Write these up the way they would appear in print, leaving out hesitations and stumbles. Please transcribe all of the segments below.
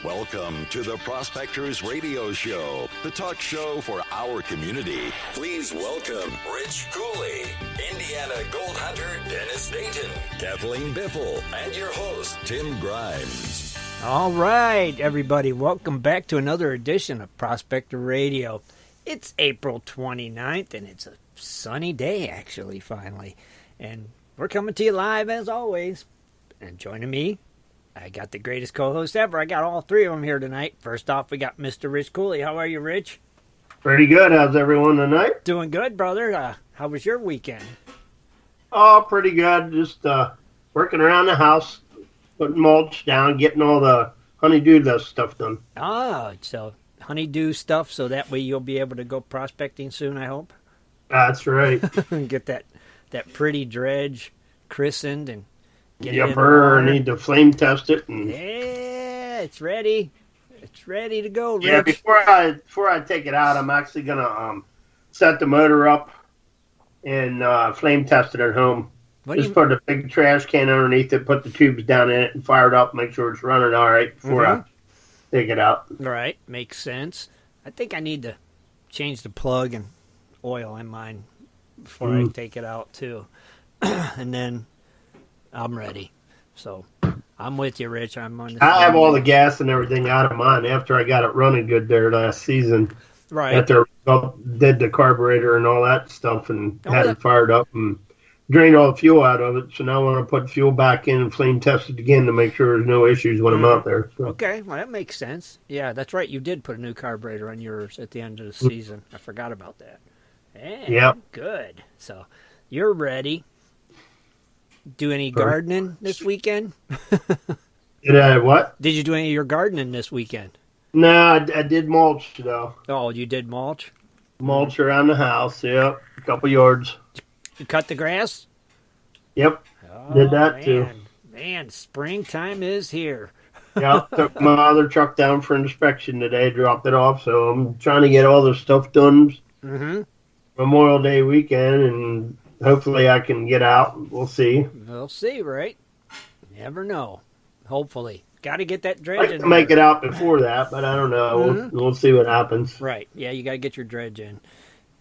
Welcome to the Prospectors Radio Show, the talk show for our community. Please welcome Rich Cooley, Indiana Gold Hunter Dennis Dayton, Kathleen Biffle, and your host, Tim Grimes. All right, everybody, welcome back to another edition of Prospector Radio. It's April 29th, and it's a sunny day, actually, finally. And we're coming to you live, as always. And joining me, I got the greatest co-host ever. I got all three of them here tonight. First off, we got Mr. Rich Cooley. How are you, Rich? Pretty good. How's everyone tonight? Doing good, brother. How was your weekend? Oh, pretty good. Just working around the house, putting mulch down, getting all the honeydew stuff done. Oh, so honeydew stuff, so that way you'll be able to go prospecting soon, I hope? That's right. Get that pretty dredge christened and get it in the I water. need to flame test it. And Yeah, it's ready. It's ready to go, Rich. yeah, before I take it out, I'm actually gonna set the motor up and flame test it at home. Just put a big trash can underneath it, put the tubes down in it, and fire it up. Make sure it's running all right before I take it out. Right, makes sense. I think I need to change the plug and oil in mine before I take it out too, and then I'm ready. So I'm with you, Rich. I have all the gas and everything out of mine after I got it running good there last season. Right. After I did the carburetor and all that stuff and had it fired up and drained all the fuel out of it. So now I want to put fuel back in and flame test it again to make sure there's no issues when I'm out there. So. Okay, well, that makes sense. Yeah, that's right. You did put a new carburetor on yours at the end of the season. I forgot about that. Yeah, good. So you're ready. Do any gardening this weekend? Did I what? Did you do any of your gardening this weekend? No, I did mulch, though. Oh, you did mulch? Mulch around the house, yep. A couple yards. You cut the grass? Yep, did that too. Man, springtime is here. Yeah, took my other truck down for inspection today, dropped it off, so I'm trying to get all the stuff done Memorial Day weekend, and hopefully I can get out. We'll see. We'll see, right? Never know. Hopefully. Got to get that dredge I'd like to make it out before that, but I don't know. We'll see what happens. Right. Yeah, you got to get your dredge in.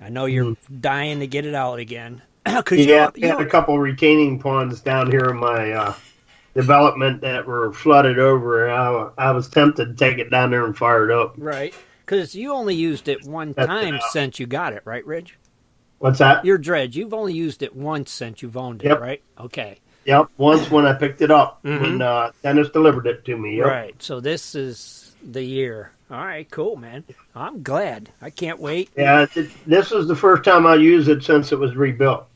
I know you're dying to get it out again. Yeah, I had a couple retaining ponds down here in my development that were flooded over. I was tempted to take it down there and fire it up. Right. Because you only used it one time since you got it, right, Rich? What's that? Your dredge, you've only used it once since you've owned it, right? Okay. Yep, once when I picked it up, when Dennis delivered it to me. Yep. Right, so this is the year. All right, cool, man. I'm glad. I can't wait. Yeah, this is the first time I used it since it was rebuilt.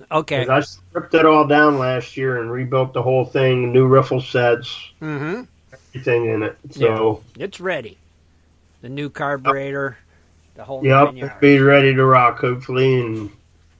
Okay. I stripped it all down last year and rebuilt the whole thing, new riffle sets, everything in it. So it's ready. The new carburetor, the whole Yep, be ready to rock, hopefully, and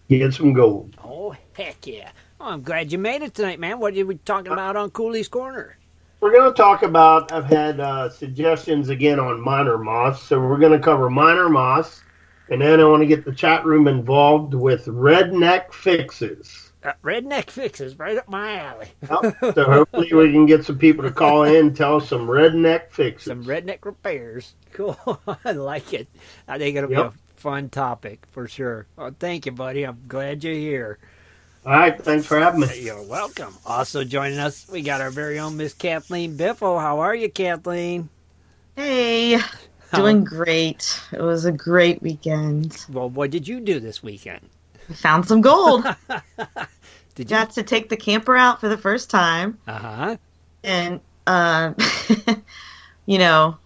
get some gold. Oh, heck yeah. Oh, I'm glad you made it tonight, man. What are we talking about on Cooley's Corner? We're going to talk about, I've had suggestions again on minor moss, so we're going to cover minor moss, and then I want to get the chat room involved with redneck fixes. Redneck fixes, right up my alley. Yep. So hopefully we can get some people to call in and tell us some redneck fixes. Some redneck repairs. Cool. I like it. I think it'll be a fun topic for sure. Oh, thank you, buddy. I'm glad you're here. All right, thanks for having me. You're welcome. Also joining us, we got our very own Miss Kathleen Biffle. How are you, Kathleen? Hey, doing great. It was a great weekend. Well, what did you do this weekend? We found some gold. Got to take the camper out for the first time. And, you know,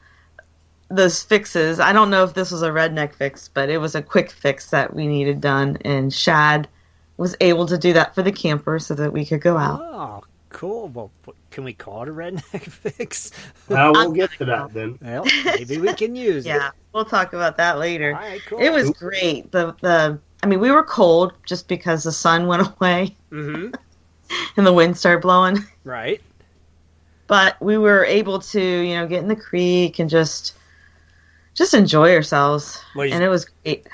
those fixes, I don't know if this was a redneck fix, but it was a quick fix that we needed done. And Shad was able to do that for the camper so that we could go out. Oh, cool. Well, can we call it a redneck fix? Well, we'll get to that then. Well, maybe we can use it. Yeah, we'll talk about that later. All right, cool. It was great. I mean, we were cold just because the sun went away and the wind started blowing. Right. But we were able to, you know, get in the creek and just enjoy ourselves. And it was great.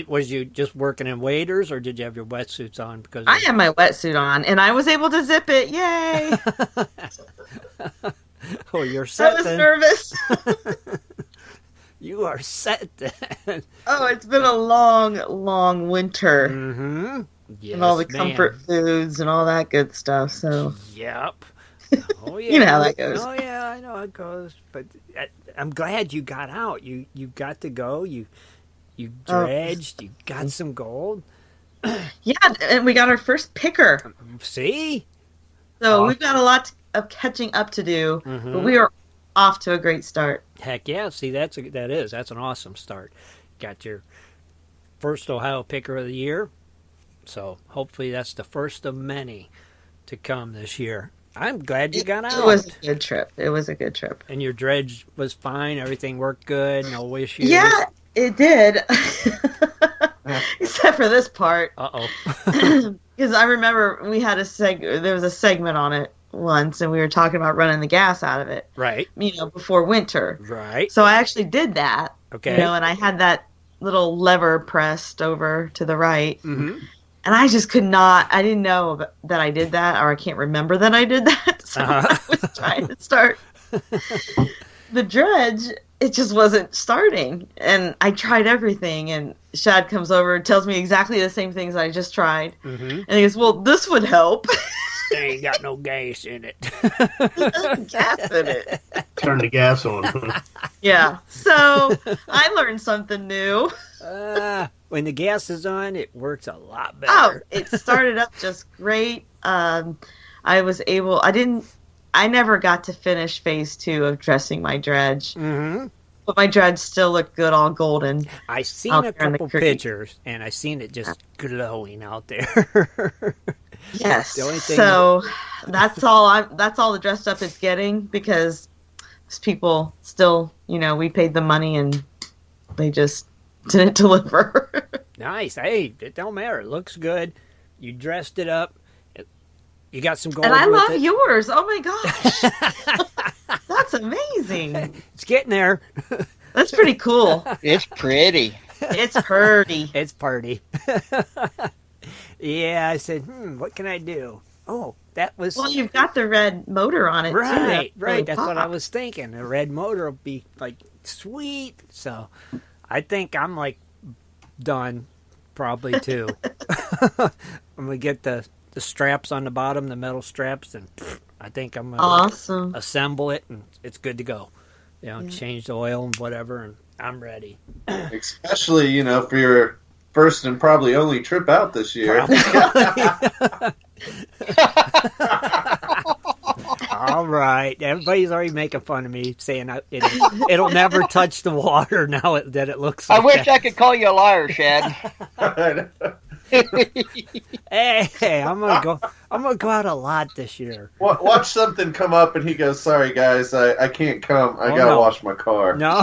Was you just working in waders, or did you have your wetsuits on? Because I had my wetsuit on, and I was able to zip it. Yay! Oh, you're set I was then. nervous. You are set then. Oh, it's been a long, long winter. Mm-hmm. Yes, And all the comfort foods and all that good stuff. So, Yep. Oh yeah. you know how that goes. Oh yeah, I know how it goes. But I'm glad you got out. You got to go. You dredged. You got some gold. Yeah, and we got our first picker. See? So we've got a lot of catching up to do, but we are off to a great start. Heck yeah! See, that's an awesome start. Got your first Ohio Picker of the year, so hopefully that's the first of many to come this year. I'm glad you got out. It was a good trip. And your dredge was fine. Everything worked good. No issues. Yeah, it did. Except for this part. Uh-oh. Because I remember we had there was a segment on it once, and we were talking about running the gas out of it. Right. Before winter. Right. So I actually did that. Okay. And I had that little lever pressed over to the right. Mm-hmm. And I just could not, I didn't know that I did that, or I can't remember that I did that. So I was trying to start the dredge. It just wasn't starting. And I tried everything. And Shad comes over and tells me exactly the same things I just tried. Mm-hmm. And he goes, well, this would help. They ain't got no gas in it. Gas in it. Turn the gas on. Yeah. So I learned something new. When the gas is on, it works a lot better. Oh, it started up just great. I never got to finish phase 2 of dressing my dredge. Mm-hmm. But my dredge still looked good, all golden. I seen a couple pictures, and I seen it just glowing out there. Yes. So that's all the dressed up it's getting, because people still, we paid the money and they just didn't deliver. Nice. Hey, it don't matter. It looks good. You dressed it up. You got some gold. And I with love it. yours. Oh my gosh. That's amazing. It's getting there. That's pretty cool. It's pretty. It's pretty. It's party. Yeah, I said, what can I do? Oh, that was... Well, you've got the red motor on it, too. Right. Really That's what I was thinking. The red motor will be, sweet. So, I think I'm, done, probably, too. I'm going to get the straps on the bottom, the metal straps, and I think I'm going to assemble it, and it's good to go. Change the oil and whatever, and I'm ready. Especially, for your first and probably only trip out this year. All right. Everybody's already making fun of me, saying it'll never touch the water now that it looks like I wish that. I could call you a liar, Shad. Hey, I'm gonna go out a lot this year. Watch something come up and he goes, "Sorry guys, I can't come. I gotta wash my car." No.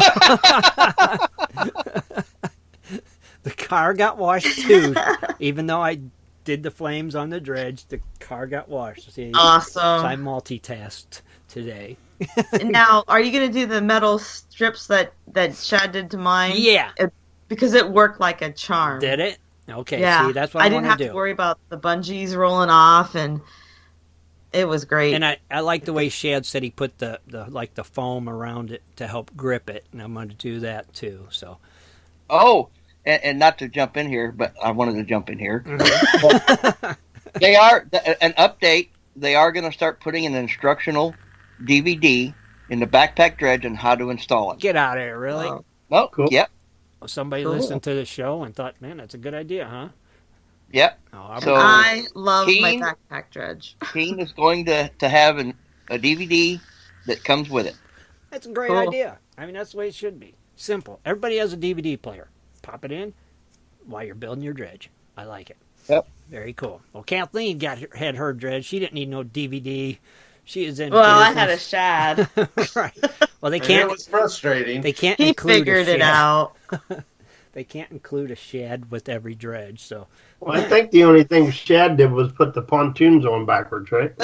The car got washed too. Even though I did the flames on the dredge, the car got washed. See, awesome. So I multitasked today. Now, are you going to do the metal strips that Shad did to mine? Yeah. Because it worked like a charm. Did it? Okay, yeah. See, that's what I didn't have to worry about the bungees rolling off, and it was great. And I like the way Shad said he put the foam around it to help grip it, and I'm going to do that too. So. Oh, and not to jump in here, but I wanted to jump in here. Mm-hmm. They are an update. They are going to start putting an instructional DVD in the backpack dredge on how to install it. Get out of here, really? Oh, cool. Yep. Somebody listened to the show and thought, man, that's a good idea, huh? Yep. So I love my backpack dredge. Keen is going to have a DVD that comes with it. That's a great idea. I mean, that's the way it should be. Simple. Everybody has a DVD player. Pop it in while you're building your dredge. I like it. Yep. Very cool. Well, Kathleen had her dredge. She didn't need no DVD. She is in. Well, business. I had a Shad. Right. Well, they can't. It was frustrating. They can't. He figured it out. They can't include a Shad with every dredge. So. Well, I think the only thing Shad did was put the pontoons on backwards, right?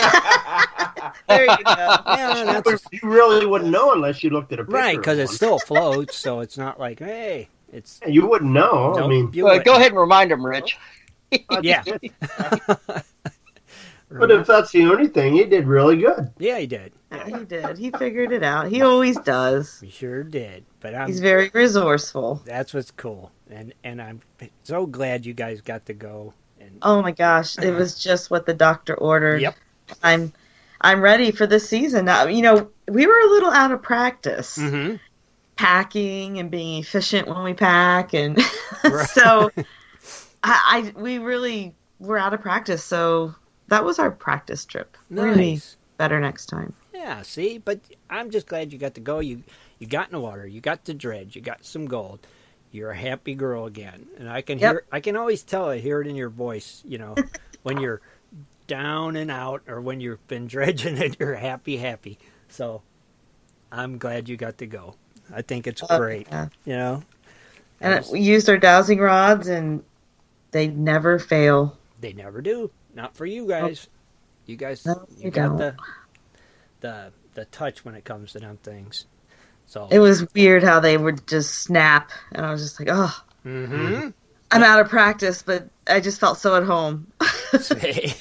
There you go. Yeah, you really wouldn't know unless you looked at a picture. Right, because it still floats, so it's not like, hey, it's. You wouldn't know. Nope, I mean, Go ahead and remind him, Rich. Yeah. But if that's the only thing, he did really good. Yeah, he did. Yeah, he did. He figured it out. He always does. We sure did. But He's very resourceful. That's what's cool. And I'm so glad you guys got to go. And oh my gosh, it was just what the doctor ordered. Yep. I'm ready for this season. Now, you know, we were a little out of practice. Mm-hmm. Packing and being efficient when we pack, and Right. so we really were out of practice. So that was our practice trip. Nice. We're gonna be better next time. Yeah, see, but I'm just glad you got to go. You got in the water, you got to dredge, you got some gold. You're a happy girl again, and I can hear. I can always tell. I hear it in your voice. You know, when you're down and out, or when you've been dredging and you're happy. So I'm glad you got to go. I think it's great. Yeah. You know, And we used our dowsing rods, and they never fail. they never do. Not for you guys. You guys, No, you they got don't. the touch when it comes to them things. So It was weird how they would just snap, and I was just like, oh, Mm-hmm. I'm out of practice, but I just felt so at home. See?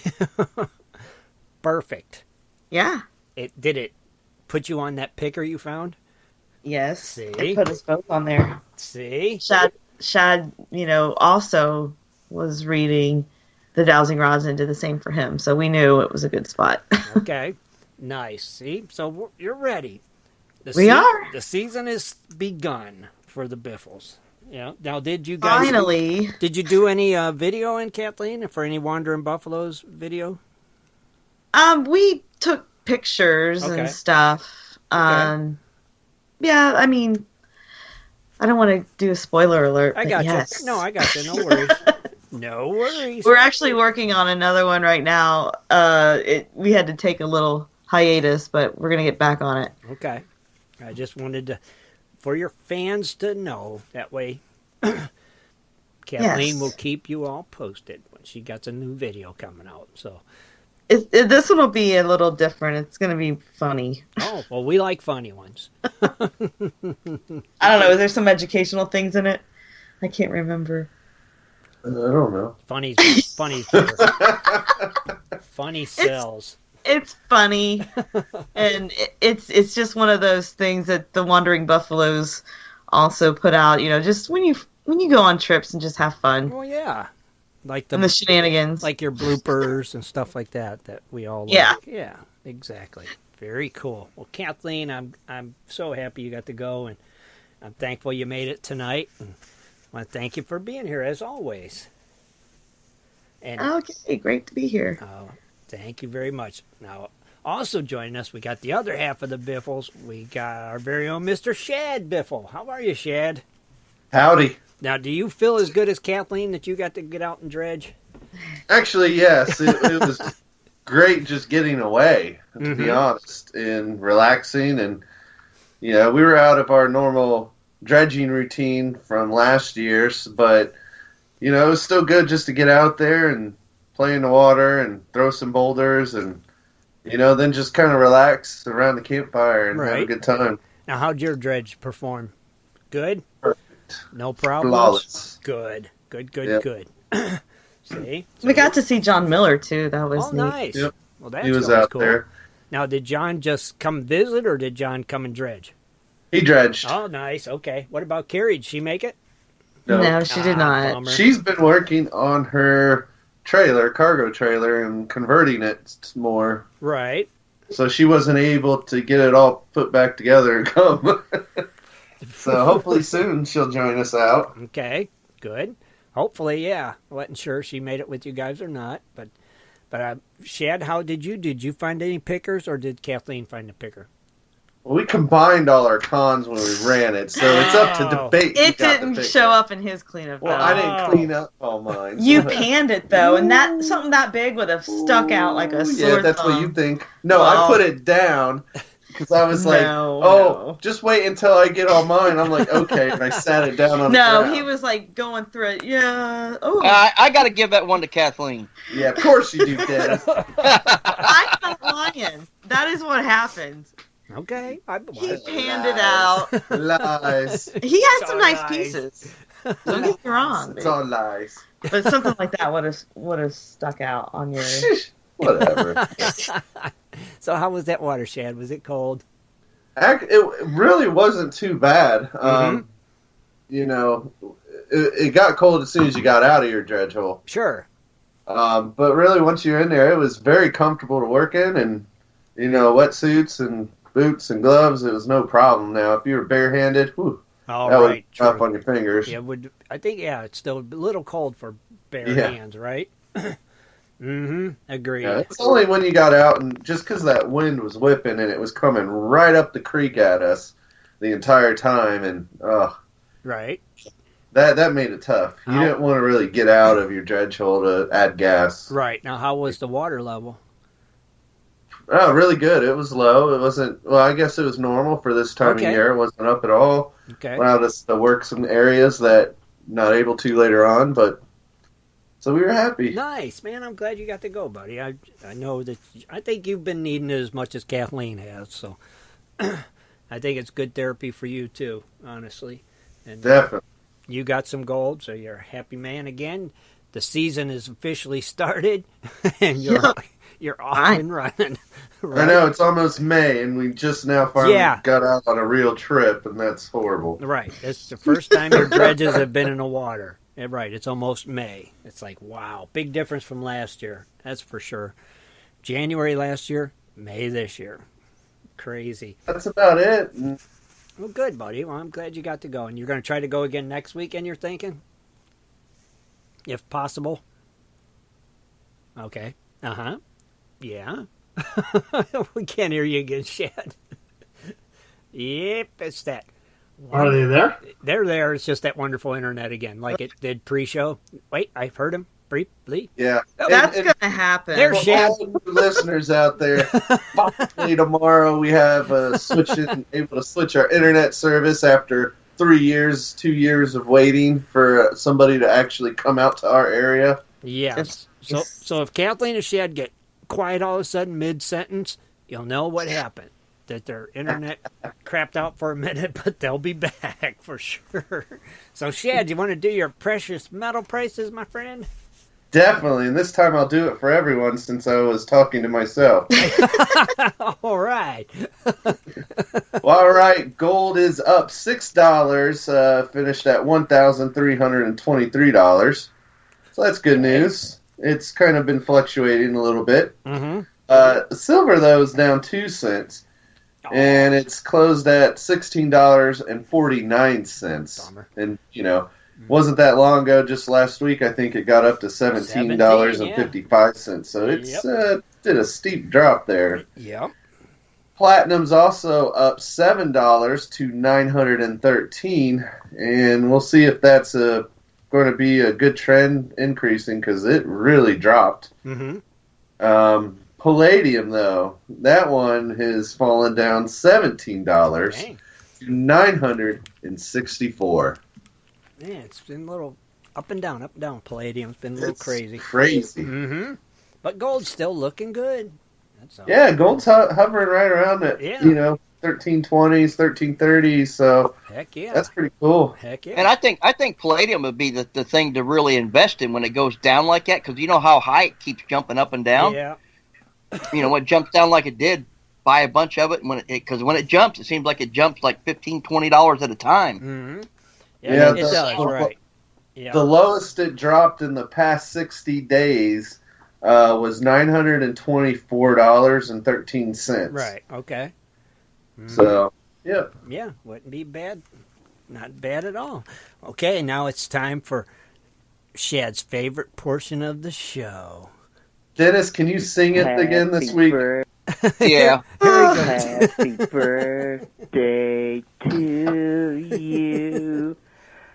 Perfect. Yeah. Did it put you on that picker you found? Yes. See? It put us both on there. See? Shad, you know, also was reading the dowsing rods and did the same for him, so we knew it was a good spot. Okay. Nice. See? So you're ready. We are. The season is begun for the Biffles. Yeah. Now, did you guys... Finally. Did you do any video in Kathleen for any Wandering Buffaloes video? We took pictures Okay. and stuff. Yeah, I mean, I don't want to do a spoiler alert. I but got yes. you. No, I got you. No worries. No worries. We're actually working on another one right now. We had to take a little hiatus, but we're gonna get back on it. Okay. I just wanted to, for your fans to know, that way Kathleen Yes. will keep you all posted when she gets a new video coming out. So, This one will be a little different. It's gonna be funny. oh, well, we like funny ones. I don't know. Is there some educational things in it? I can't remember. I don't know. Funny sells. It's funny, and it's just one of those things that the Wandering Buffaloes also put out. You know, just when you go on trips and just have fun Well, yeah. Like and the shenanigans. like your bloopers and stuff like that we all like. Yeah. Yeah, exactly. Very cool. Well, Kathleen, I'm so happy you got to go, and I'm thankful you made it tonight. And I want to thank you for being here as always. And Okay, great to be here. thank you very much. Now, also joining us, we got the other half of the Biffles. We got our very own Mr. Shad Biffle. How are you, Shad? Howdy. Now, do you feel as good as Kathleen that you got to get out and dredge? Actually, yes. It was great just getting away, to be honest, and relaxing. And, you know, we were out of our normal dredging routine from last year's, but, you know, it was still good just to get out there and play in the water and throw some boulders and, you know, then just kind of relax around the campfire and have a Right. good time. Now, how'd your dredge perform? Good? Perfect. No problems? Flawless. Good. Yep. Good. See? We got to see John Miller too. That was Oh, neat. nice. Yep. Well, that's He was always out cool. there. Now, did John just come visit, or did John come and dredge? He dredged. Oh, nice. Okay. What about Carrie? Did she make it? No, she did not. Bummer. She's been working on her trailer, cargo trailer, and converting it more. Right. So she wasn't able to get it all put back together and come. So hopefully soon she'll join us out. Okay. Good. Hopefully, yeah. I wasn't sure if she made it with you guys or not, but Shad, how did you find any pickers, or did Kathleen find the picker? Well, we combined all our cons when we ran it, so it's up to debate. who It got the didn't picker. show up in his cleanup. Well, though. I didn't clean up all mine. You panned it though, and that something that big would have stuck out like a sore Yeah, that's what thumb. you think. No, I Well- put it down because I was like, No, "Oh, no. just wait until I get all mine." I'm like, "Okay," and I sat it down on the No, ground. he was like going through it. Yeah. Oh, I got to give that one to Kathleen. Yeah, of course you do, Dennis. I'm not lying. That is what happened. Okay. He panned it out. Lies. He had It's some all nice lies. pieces. Don't get me wrong, It's all lies. but something like that would have stuck out on your. Whatever. So how was that watershed? Was it cold? It really wasn't too bad. It got cold as soon as you got out of your dredge hole. Sure. But really, once you're in there, it was very comfortable to work in, and wetsuits and boots and gloves, it was no problem. Now, if you were barehanded, that would be tough on your fingers. Yeah, I think it's still a little cold for bare hands, right? Agreed. Yeah, it's only when you got out, and just because that wind was whipping and it was coming right up the creek at us the entire time, and right. That made it tough. You didn't want to really get out of your dredge hole to add gas. Right. Now, how was the water level? Oh, really good. It was low. It wasn't, well, I guess it was normal for this time of year. It wasn't up at all. Okay. Allowed us to work some areas that not able to later on, but so we were happy. Nice, man. I'm glad you got to go, buddy. I know that I think you've been needing it as much as Kathleen has, so I think it's good therapy for you too, honestly. And definitely. You got some gold, so you're a happy man again. The season is officially started, and you're off and running. Right? I know, it's almost May, and we just now finally got out on a real trip, and that's horrible. Right. It's the first time your dredges have been in the water. Yeah, right. It's almost May. It's like, wow. Big difference from last year. That's for sure. January last year, May this year. Crazy. That's about it. Well, good, buddy. Well, I'm glad you got to go. And you're going to try to go again next weekend, you're thinking? If possible? Okay. Uh-huh. Yeah. We can't hear you again, Shad. Yep, it's that. Are they there? They're there. It's just that wonderful internet again, like it did pre-show. Wait, I've heard him briefly. Yeah. Oh, that's going to happen. There's Shad. All the listeners out there, possibly tomorrow we have able to switch our internet service after 2 years of waiting for somebody to actually come out to our area. Yes. So if Kathleen and Shad get quiet all of a sudden mid-sentence, you'll know what happened. That their internet crapped out for a minute, but they'll be back for sure. So, Shad, you want to do your precious metal prices, my friend? Definitely, and this time I'll do it for everyone since I was talking to myself. All right. Well, all right, gold is up $6, finished at $1,323. So that's good news. It's kind of been fluctuating a little bit. Mm-hmm. Silver, though, is down 2 cents. And it's closed at $16.49. Bummer. And, wasn't that long ago, just last week, I think it got up to $17.55. So it's did a steep drop there. Yep. Platinum's also up $7 to $913. And we'll see if that's going to be a good trend increasing because it really dropped. Mm-hmm. Palladium, though, that one has fallen down $17 to $964. Man, it's been a little up and down. Palladium's been a little crazy. Mm-hmm. But gold's still looking good. That's all. Yeah, gold's hovering right around at, 1320s, 1330s, so heck yeah. That's pretty cool. Heck yeah. And I think palladium would be the thing to really invest in when it goes down like that, because you know how high it keeps jumping up and down? Yeah. When it jumps down like it did, buy a bunch of it, because when it jumps, it seems like it jumps like $15, $20 at a time. Mm-hmm. Yeah, it does, right. Yeah. The lowest it dropped in the past 60 days was $924.13. Right, okay. So, yeah. Yeah, wouldn't be bad. Not bad at all. Okay, now it's time for Shad's favorite portion of the show. Dennis, can you sing it again this week? Yeah. Happy birthday to you.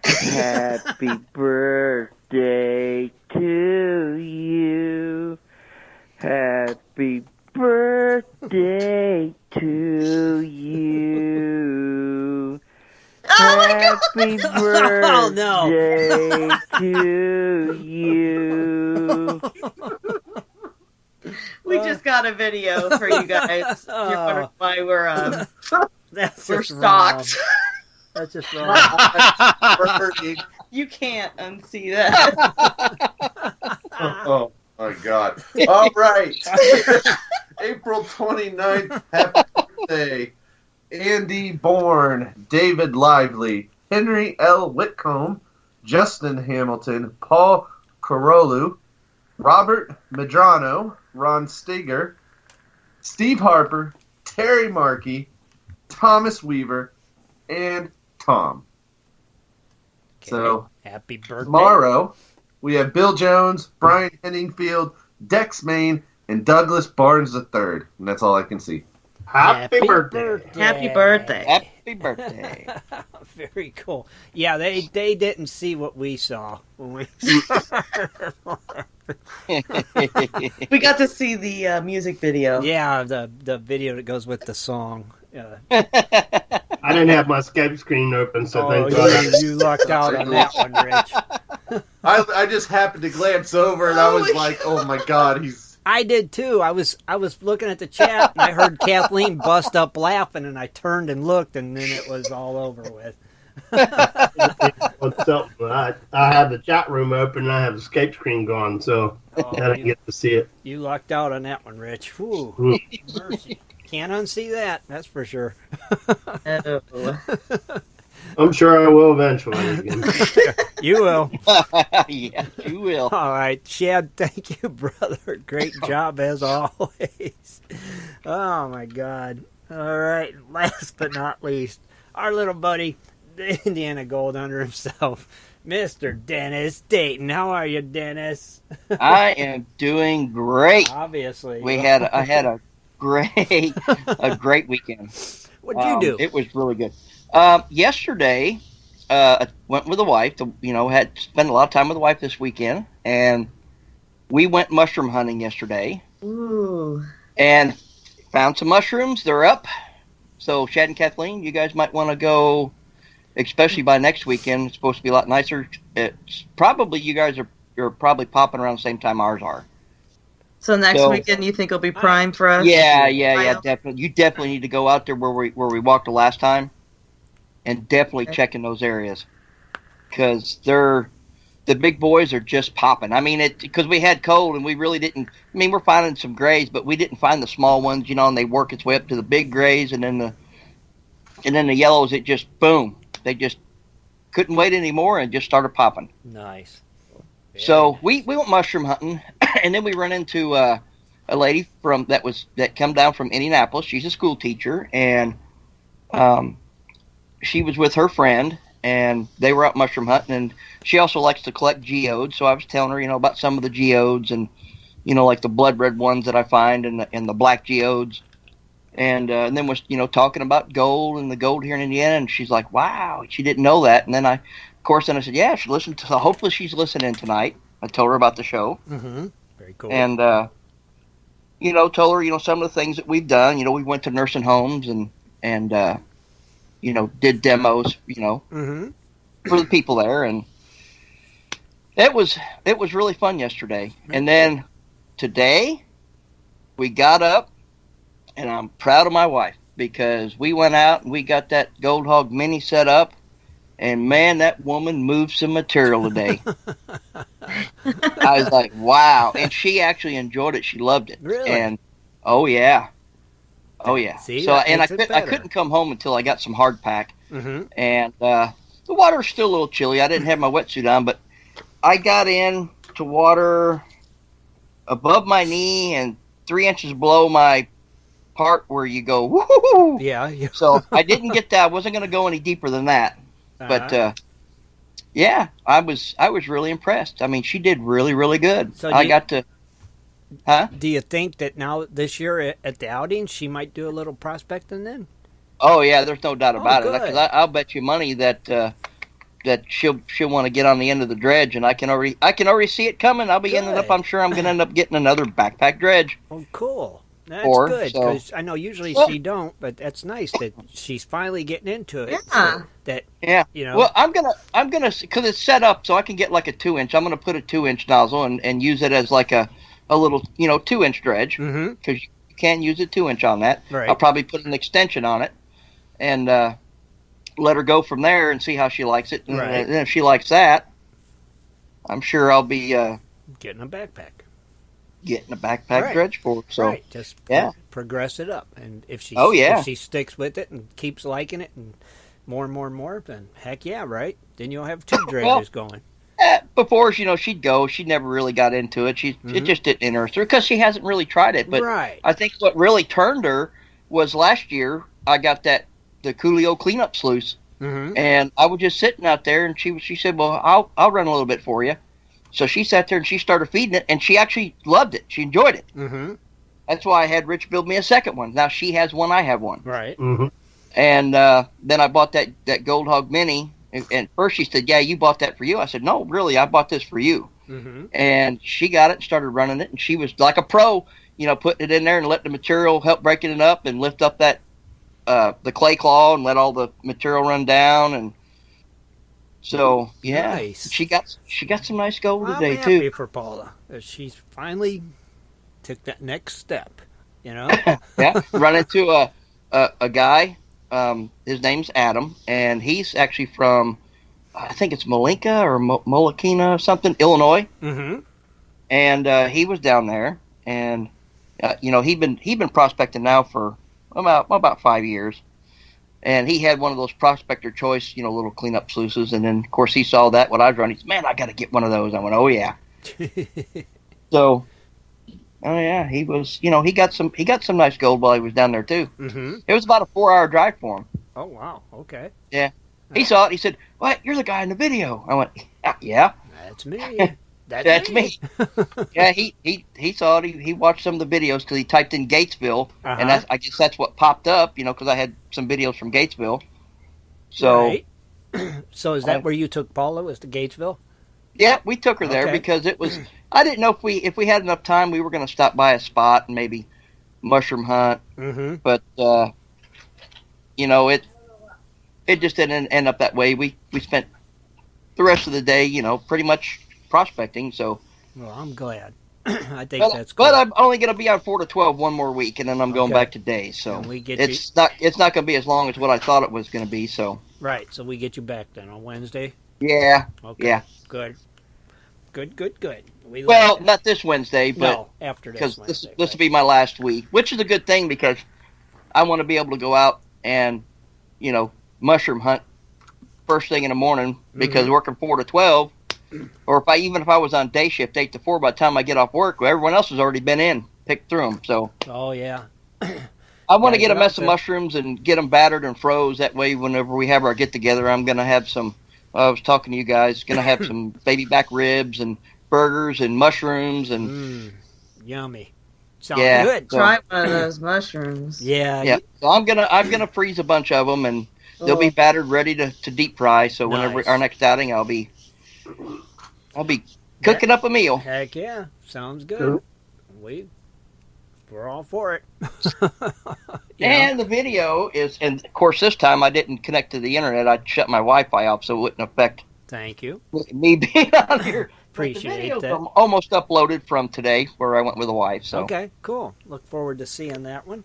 Happy birthday to you. Happy birthday to you. Happy birthday to you. We just got a video for you guys. You're wondering why we're stocked. That's just wrong. You can't unsee that. Oh my God! All right, April 29th, happy birthday. Andy Bourne, David Lively, Henry L. Whitcomb, Justin Hamilton, Paul Carolu, Robert Medrano, Ron Steger, Steve Harper, Terry Markey, Thomas Weaver, and Tom. Okay. So, happy birthday. Tomorrow, we have Bill Jones, Brian Henningfield, Dex Main, and Douglas Barnes III. And that's all I can see. Happy birthday. Happy birthday. Happy birthday. Very cool. Yeah, they didn't see what we saw when we We got to see the music video. Yeah, the video that goes with the song. I didn't have my Skype screen open, so thank God. You lucked out on that one, Rich. I just happened to glance over and I was like, oh my God, I did too. I was looking at the chat and I heard Kathleen bust up laughing and I turned and looked and then it was all over with. What's up? I have the chat room open and I have the Skype screen gone, so I didn't get to see it. You lucked out on that one, Rich. Whew. Mercy. Can't unsee that, that's for sure. Oh. I'm sure I will eventually. You will. Yes, you will. All right, Shad, thank you, brother. Great job as always. Oh, my God. All right, last but not least, our little buddy, the Indiana Gold Hunter himself, Mr. Dennis Dayton. How are you, Dennis? I am doing great. Obviously. I had a great weekend. What'd you do? It was really good. Yesterday, I went with the wife. Had spent a lot of time with the wife this weekend, and we went mushroom hunting yesterday. Ooh. And found some mushrooms. They're up. So Shad and Kathleen, you guys might want to go, especially by next weekend. It's supposed to be a lot nicer. It's probably you guys are probably popping around the same time ours are. So next weekend you think it'll be prime for us? Yeah, definitely. You definitely need to go out there where we walked the last time, and definitely check in those areas, because the big boys are just popping. I mean, because we had cold and we really didn't. I mean, we're finding some grays, but we didn't find the small ones, and they work its way up to the big grays, and then the yellows. It just boom. They just couldn't wait anymore and just started popping. Nice. So we went mushroom hunting, and then we run into a lady that come down from Indianapolis. She's a school teacher, and she was with her friend, and they were out mushroom hunting. And she also likes to collect geodes. So I was telling her, about some of the geodes, and like the blood red ones that I find, and the black geodes, and then was talking about gold and the gold here in Indiana. And she's like, "Wow, she didn't know that." And then I said, "Yeah, she listened to. Hopefully, she's listening tonight." I told her about the show. Mm-hmm. Very cool. And told her some of the things that we've done. We went to nursing homes and did demos. Mm-hmm. For the people there, and it was really fun yesterday. And then today we got up, and I'm proud of my wife because we went out and we got that Gold Hog Mini set up. And, man, that woman moved some material today. I was like, wow. And she actually enjoyed it. She loved it. Really? And, oh, yeah. Oh, yeah. See, so, and I couldn't come home until I got some hard pack. Mm-hmm. And the water was still a little chilly. I didn't have my wetsuit on, but I got in to water above my knee and 3 inches below my part where you go, woo-hoo-hoo. Yeah. So I didn't get that. I wasn't going to go any deeper than that. But yeah, I was really impressed. I mean, she did really, really good. So Do you think that now this year at the outing she might do a little prospecting then? Oh yeah, there's no doubt about it. Good. Because I'll bet you money that she'll want to get on the end of the dredge, and I can already see it coming. I'm sure I'm going to end up getting another backpack dredge. Oh, cool. That's Or, good, so- because I know usually she don't, but that's nice that she's finally getting into it. Yeah. So that Yeah. you know. Well, I'm gonna because it's set up so I can get like a 2-inch. I'm gonna put a 2-inch nozzle and use it as like a little 2-inch dredge Mhm. because you can use a 2-inch on that. Right. I'll probably put an extension on it and let her go from there and see how she likes it. And, Right. and if she likes that, I'm sure I'll be Getting a backpack. getting a backpack Right. dredge for. So Right, just progress it up, and if she sticks with it and keeps liking it and more, then heck yeah, right? Then you'll have 2 dredges going. Before, she'd go. She never really got into it. It just didn't interest her because she hasn't really tried it. But right. I think what really turned her was last year. I got the Coolio cleanup sluice, and I was just sitting out there, and she said, "Well, I'll run a little bit for you." So she sat there and she started feeding it, and she actually loved it. She enjoyed it. That's why I had Rich build me a second one. Now she has one, I have one. Right. And then I bought that Gold Hog Mini. And first she said, "Yeah, you bought that for you." I said, "No, really, I bought this for you." And she got it and started running it, and she was like a pro, putting it in there and let the material help breaking it up and lift up that the clay claw and let all the material run down. And so nice. she got some nice gold today I'm happy too. for Paula. She's finally took that next step. Yeah, run into a guy. His name's Adam, and he's actually from, I think it's Malinka or Molokina or something, Illinois. And he was down there, and he'd been prospecting now for about 5 years, and he had one of those Prospector Choice, little cleanup sluices, and then of course he saw that what I was running. He said, "Man, I got to get one of those." I went, "Oh yeah." So. Oh yeah, he was. He got some nice gold while he was down there too. It was about a 4-hour drive for him. Oh wow, okay. Yeah, he saw it. He said, "What? You're the guy in the video." I went, "Yeah, that's me. That's me." Yeah, he saw it. He watched some of the videos because he typed in Gatesville, and I guess that's what popped up. Because I had some videos from Gatesville. So, right. So is that where you took Paula? Was to Gatesville? Yeah, we took her there because it was. I didn't know if we had enough time, we were going to stop by a spot and maybe mushroom hunt. But it just didn't end up that way. We spent the rest of the day, pretty much prospecting. So. Well, I'm glad. I think that's cool. But I'm only going to be on 4 to 12 one more week, and then I'm going back to days. So it's not going to be as long as what I thought it was going to be. So. Right. So we get you back then on Wednesday. Yeah. Okay. Yeah. Good. Well, not this Wednesday, but after this Wednesday. Because this will be my last week, which is a good thing because I want to be able to go out and, mushroom hunt first thing in the morning because working 4 to 12, or if I was on day shift 8 to 4, by the time I get off work, everyone else has already been picked through them. So. Oh yeah. I want to get a mess of mushrooms and get them battered and froze. That way, whenever we have our get together, I'm going to have some. I was talking to you guys. Going to have some baby back ribs and burgers and mushrooms and yummy. Sounds good. So, try one of those mushrooms. Yeah. So I'm gonna freeze a bunch of them and they'll be battered, ready to deep fry. So whenever our next outing, I'll be cooking up a meal. Heck yeah, sounds good. We're all for it. And the video is, and of course this time I didn't connect to the internet. I shut my Wi-Fi off so it wouldn't affect. Thank you. Me being on here. Appreciate that. Almost uploaded from today where I went with the wife. So. Okay, cool. Look forward to seeing that one.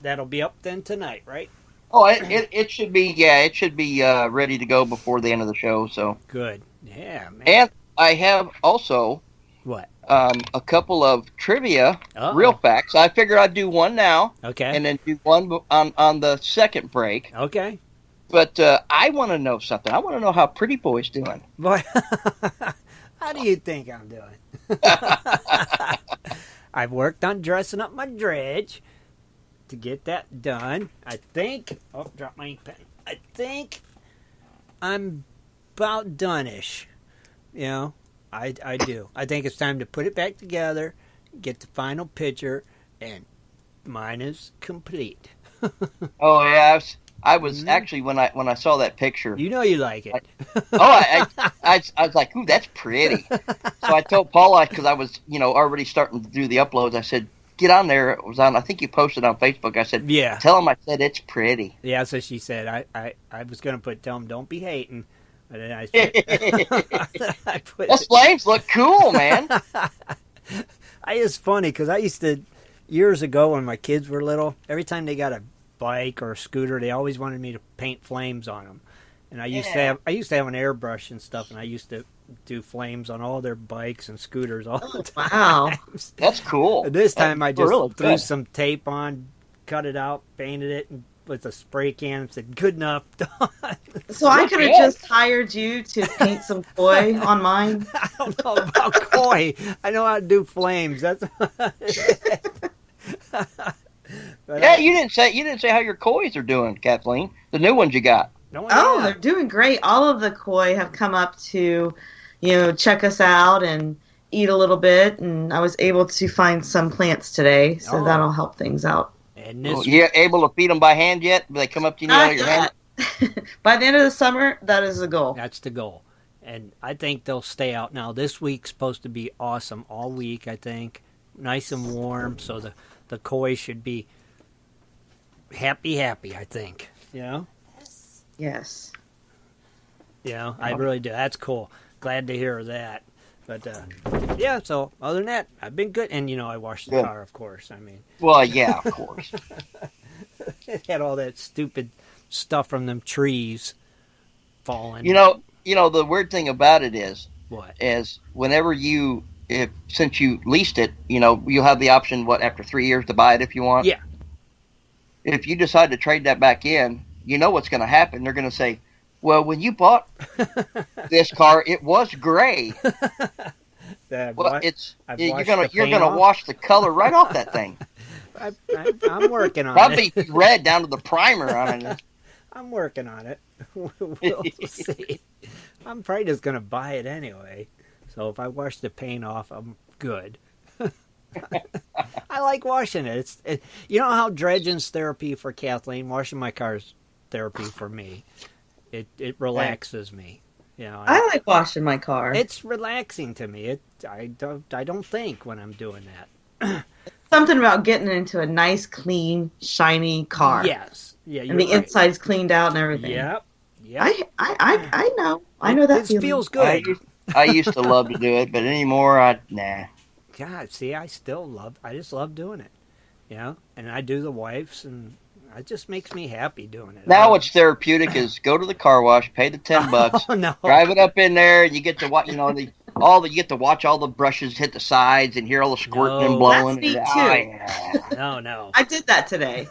That'll be up then tonight, right? Oh, it should be. Yeah, it should be ready to go before the end of the show. So good. Yeah, man. And I have also what a couple of trivia real facts. I figure I'd do one now. Okay. And then do one on the second break. Okay. But I want to know something. I want to know how Pretty Boy's doing. Boy. How do you think I'm doing? I've worked on dressing up my dredge to get that done. I think... Oh, dropped my ink pen. I think I'm about done-ish. I do. I think it's time to put it back together, get the final picture, and mine is complete. Oh, yeah. I was actually when I saw that picture. You like it. I was like, ooh, that's pretty. So I told Paula because I was already starting to do the uploads. I said, get on there. It was on. I think you posted on Facebook. I said, yeah. Tell him I said it's pretty. Yeah. So she said I was gonna tell him don't be hating, but then I said those flames look cool, man. It's funny because I used to years ago when my kids were little. Every time they got a bike or a scooter, they always wanted me to paint flames on them, And I used to have an airbrush and stuff, and I used to do flames on all their bikes and scooters all the time. Wow. That's cool. This time I just really threw good. some tape on, cut it out, painted it with a spray can, and said, "Good enough, done." So I could have just hired you to paint some koi on mine. I don't know about koi. I know how to do flames. That's. Yeah, you didn't say how your kois are doing, Kathleen. The new ones you got. Oh, they're doing great. All of the koi have come up to, check us out and eat a little bit. And I was able to find some plants today, so that'll help things out. And you able to feed them by hand yet? Do they come up to you and eat out of your hand? By the end of the summer, that is the goal. That's the goal. And I think they'll stay out now. This week's supposed to be awesome all week, I think. Nice and warm, so the koi should be happy, I think. Yes. I really do. That's cool. Glad to hear that. But, so other than that, I've been good. And, I washed the car, of course. I mean. Well, yeah, of course. It had all that stupid stuff from them trees falling. The weird thing about it is, what? Is whenever since you leased it, you'll have the option, after 3 years to buy it if you want? Yeah. If you decide to trade that back in, you know what's going to happen. They're going to say, well, when you bought this car, it was gray. You're going to wash the color right off that thing. I'm working on Probably it. Probably red down to the primer on it. I'm working on it. We'll see. I'm probably just going to buy it anyway. So if I wash the paint off, I'm good. I like washing it. You know how dredging's therapy for Kathleen? Washing my car's therapy for me. It relaxes me. I like washing my car. It's relaxing to me. I don't think when I'm doing that. Something about getting into a nice, clean, shiny car. Yes. Yeah. And the inside's cleaned out and everything. Yep. I know. I know that feeling. It feels good. I used to love to do it, but anymore, nah. God, see, I just love doing it. And I do the wipes, and it just makes me happy doing it. Now what's therapeutic is go to the car wash, pay the $10, oh, no. drive it up in there, and you get to watch, you get to watch all the brushes hit the sides and hear all the squirting and blowing. That's me too. No. I did that today.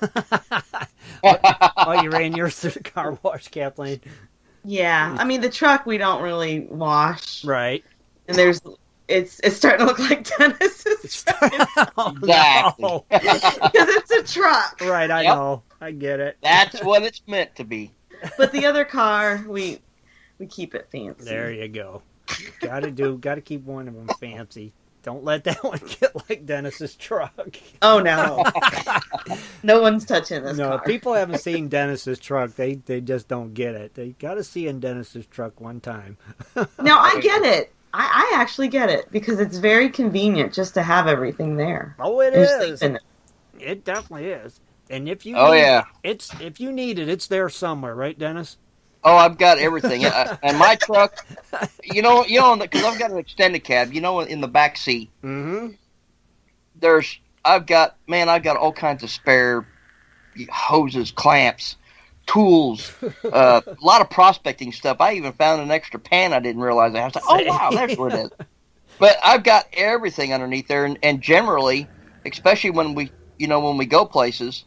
You ran yours through the car wash, Kathleen? Yeah. I mean, the truck we don't really wash. Right. And it's starting to look like Dennis's truck. Exactly. Because it's a truck. Right, I know. I get it. That's what it's meant to be. But the other car, we keep it fancy. There you go. Gotta keep one of them fancy. Don't let that one get like Dennis's truck. Oh, no. No one's touching this car. No, people haven't seen Dennis's truck. They just don't get it. They got to see in Dennis's truck one time. No, I get it. I actually get it because it's very convenient just to have everything there. Oh, it is. It definitely is. And if you if you need it, it's there somewhere, right, Dennis? Oh, I've got everything. And my truck, because I've got an extended cab, in the back seat. Mm-hmm. I've got all kinds of spare hoses, clamps, tools, a lot of prospecting stuff. I even found an extra pan I didn't realize I had. I was like, oh, wow, there's where it is. But I've got everything underneath there, and generally, especially when we go places,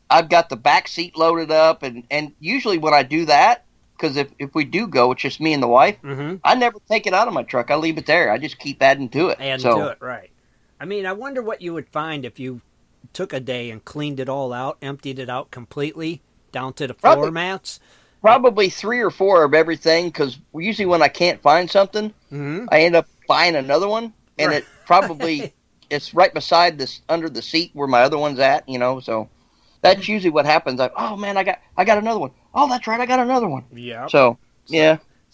I've got the back seat loaded up, and usually when I do that, because if we do go, it's just me and the wife, I never take it out of my truck. I leave it there. I just keep adding to it. Right. I mean, I wonder what you would find if you took a day and cleaned it all out, emptied it out completely, down to the floor mats. Probably 3 or 4 of everything, because usually when I can't find something, I end up buying another one, and it probably it's right beside this under the seat where my other one's at, so that's usually what happens. Oh man, I got another one. Oh, that's right, I got another one. Yeah. So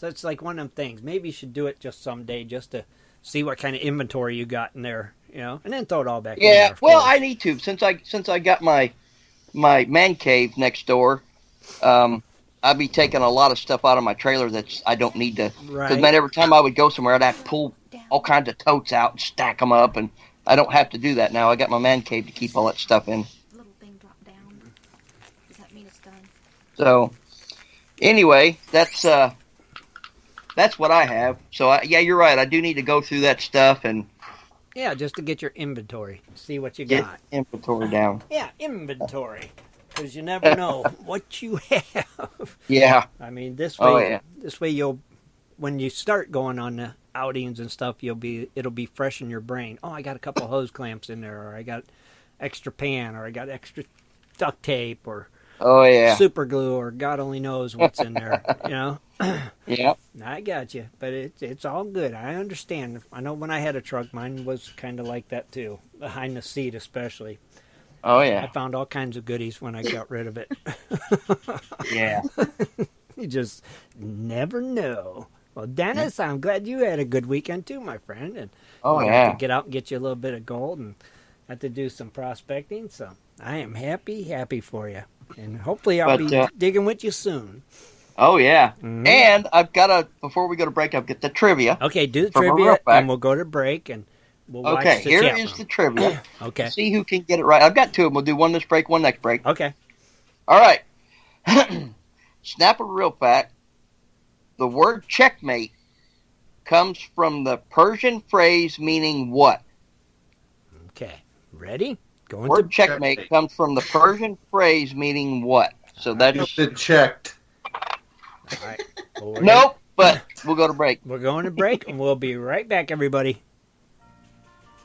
it's like one of them things. Maybe you should do it just someday, just to see what kind of inventory you got in there, and then throw it all back in there. Yeah, well, I need to since I got my man cave next door. I'd be taking a lot of stuff out of my trailer that I don't need to. Because man, every time I would go somewhere, I'd have to pull all kinds of totes out and stack them up, and I don't have to do that now. I got my man cave to keep all that stuff in. Little thing dropped down. Does that mean it's done? So, Anyway, that's what I have. So yeah, you're right. I do need to go through that stuff and Yeah, just to get your inventory, see what you get got. inventory down. Yeah, inventory, because you never know what you have. Yeah. I mean, this Oh, way, yeah. you'll, when you start going on the outings and stuff, it'll be fresh in your brain. Oh, I got a couple hose clamps in there, or I got extra pan, or I got extra duct tape, or Oh yeah. super glue, or God only knows what's in there. You know. Yeah. I got you, but it's all good. I understand. I know when I had a truck, mine was kind of like that too, behind the seat especially. Oh I yeah. found all kinds of goodies when I got rid of it. Yeah. You just never know. Well, Dennis, I'm glad you had a good weekend too, my friend. And Oh you got yeah. to get out and get you a little bit of gold and got to do some prospecting. So I am happy for you. And hopefully I'll be digging with you soon. Oh yeah. Mhm. And before we go to break, I'll get the trivia. Okay, do the From a trivia, real fact. and we'll go to break, and we'll watch Okay, the here chat is room. the trivia. Okay. See who can get it right. I've got two of them. We'll do one this break, one next break. Okay. All right. Snap a real fact. The word checkmate comes from the Persian phrase meaning what? Okay. Ready? Going Word to checkmate comes from the Persian phrase meaning what? So that is It checked. All right. Well, nope. But we'll go to break. We're going to break, and we'll be right back, everybody.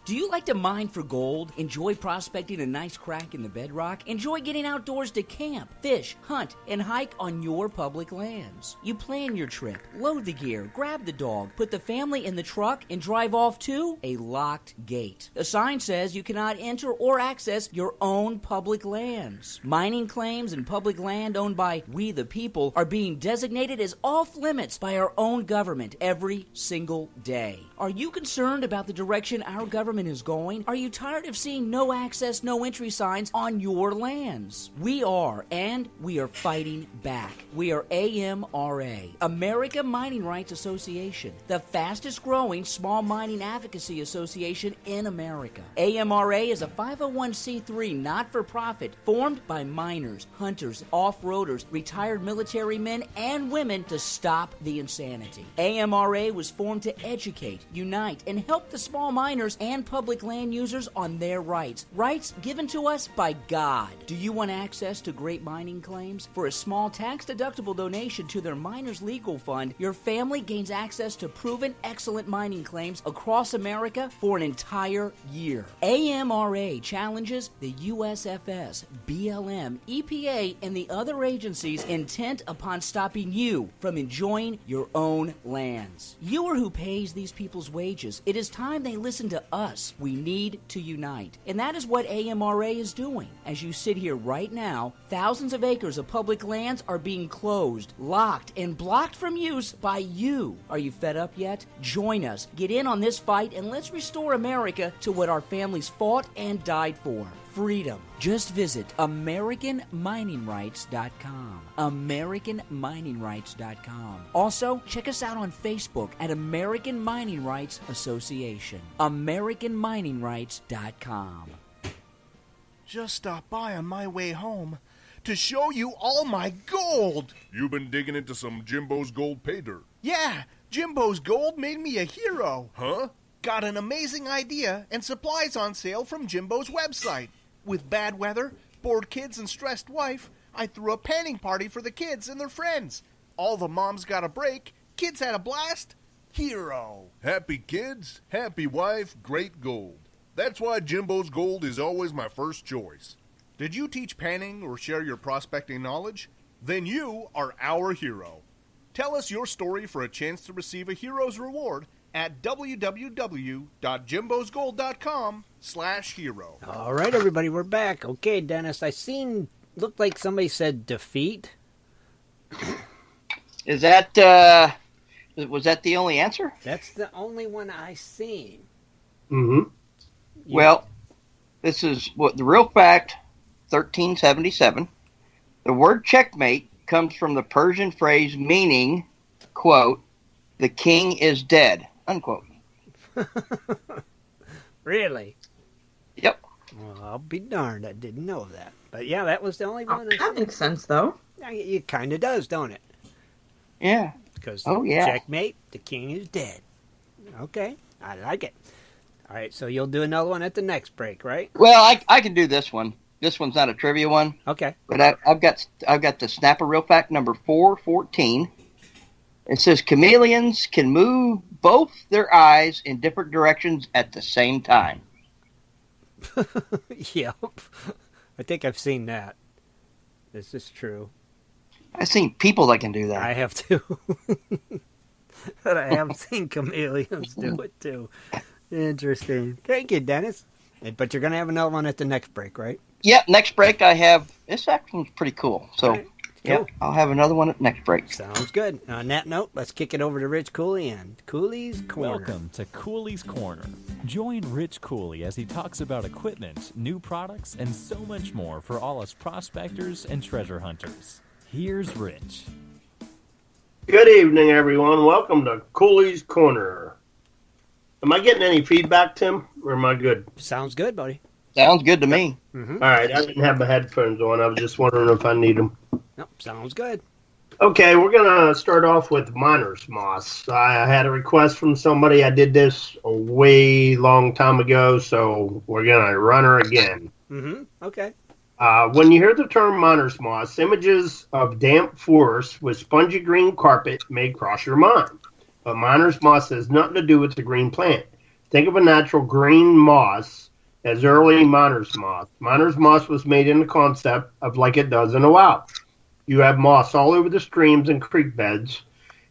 Do you like to mine for gold? Enjoy prospecting a nice crack in the bedrock? Enjoy getting outdoors to camp, fish, hunt, and hike on your public lands? You plan your trip, load the gear, grab the dog, put the family in the truck, and drive off to a locked gate. A sign says you cannot enter or access your own public lands. Mining claims and public land owned by we the people are being designated as off limits by our own government every single day. Are you concerned about the direction our government is going? Are you tired of seeing no access, no entry signs on your lands? We are, and we are fighting back. We are AMRA, America Mining Rights Association, the fastest growing small mining advocacy association in America. AMRA is a 501c3 not-for-profit formed by miners, hunters, off-roaders, retired military men, and women to stop the insanity. AMRA was formed to educate, unite, and help the small miners and public land users on their rights given to us by God. Do you want access to great mining claims? For a small tax-deductible donation to their Miners Legal Fund, your family gains access to proven excellent mining claims across America for an entire year. AMRA challenges the USFS, BLM, EPA, and the other agencies intent upon stopping you from enjoying your own lands. You are who pays these people's wages. It is time they listen to us. We need to unite. And that is what AMRA is doing. As you sit here right now, thousands of acres of public lands are being closed, locked, and blocked from use by you. Are you fed up yet? Join us. Get in on this fight and let's restore America to what our families fought and died for. Freedom. Just visit AmericanMiningRights.com. AmericanMiningRights.com. Also, check us out on Facebook at American Mining Rights Association. AmericanMiningRights.com. Just stopped by on my way home to show you all my gold. You've been digging into some Jimbo's gold pay dirt. Yeah, Jimbo's Gold made me a hero. Huh? Got an amazing idea and supplies on sale from Jimbo's website. With bad weather, bored kids, and stressed wife, I threw a panning party for the kids and their friends. All the moms got a break, kids had a blast. Hero. Happy kids, happy wife, great gold. That's why Jimbo's Gold is always my first choice. Did you teach panning or share your prospecting knowledge? Then you are our hero. Tell us your story for a chance to receive a hero's reward at www.jimbosgold.com/hero. All right, everybody, we're back. Okay, Dennis, looked like somebody said defeat. Is that was that the only answer? That's the only one I seen. Mm-hmm. Yeah. Well, this is what the real fact, 1377. The word checkmate comes from the Persian phrase meaning, quote, the king is dead, unquote. Really? Yep. Well, I'll be darned. I didn't know that. But yeah, that was the only one. That makes sense, though. It kind of does, don't it? Yeah. Because yeah. checkmate, the king is dead. Okay, I like it. All right, so you'll do another one at the next break, right? Well, I can do this one. This one's not a trivia one. Okay. But I've got the snapper real fact number 414. It says chameleons can move both their eyes in different directions at the same time. Yep. I think I've seen that. This is true. I've seen people that can do that. I have too. But I have seen chameleons do it too. Interesting. Thank you, Dennis. But you're going to have another one at the next break, right? Yep, next break I have... This one's pretty cool. So, right. Cool. Yeah, I'll have another one at next break. Sounds good. On that note, let's kick it over to Rich Cooley and Cooley's Corner. Welcome to Cooley's Corner. Join Rich Cooley as he talks about equipment, new products, and so much more for all us prospectors and treasure hunters. Here's Rich. Good evening, everyone. Welcome to Cooley's Corner. Am I getting any feedback, Tim, or am I good? Sounds good, buddy. Sounds good to me. Mm-hmm. All right, I didn't have my headphones on. I was just wondering if I need them. Nope, sounds good. Okay, we're going to start off with miner's moss. I had a request from somebody. I did this a way long time ago, so we're going to run her again. Mm-hmm, okay. When you hear the term miner's moss, images of damp forest with spongy green carpet may cross your mind. But miner's moss has nothing to do with the green plant. Think of a natural green moss as early miner's moss. Miner's moss was made in the concept of like it does in the wild. You have moss all over the streams and creek beds,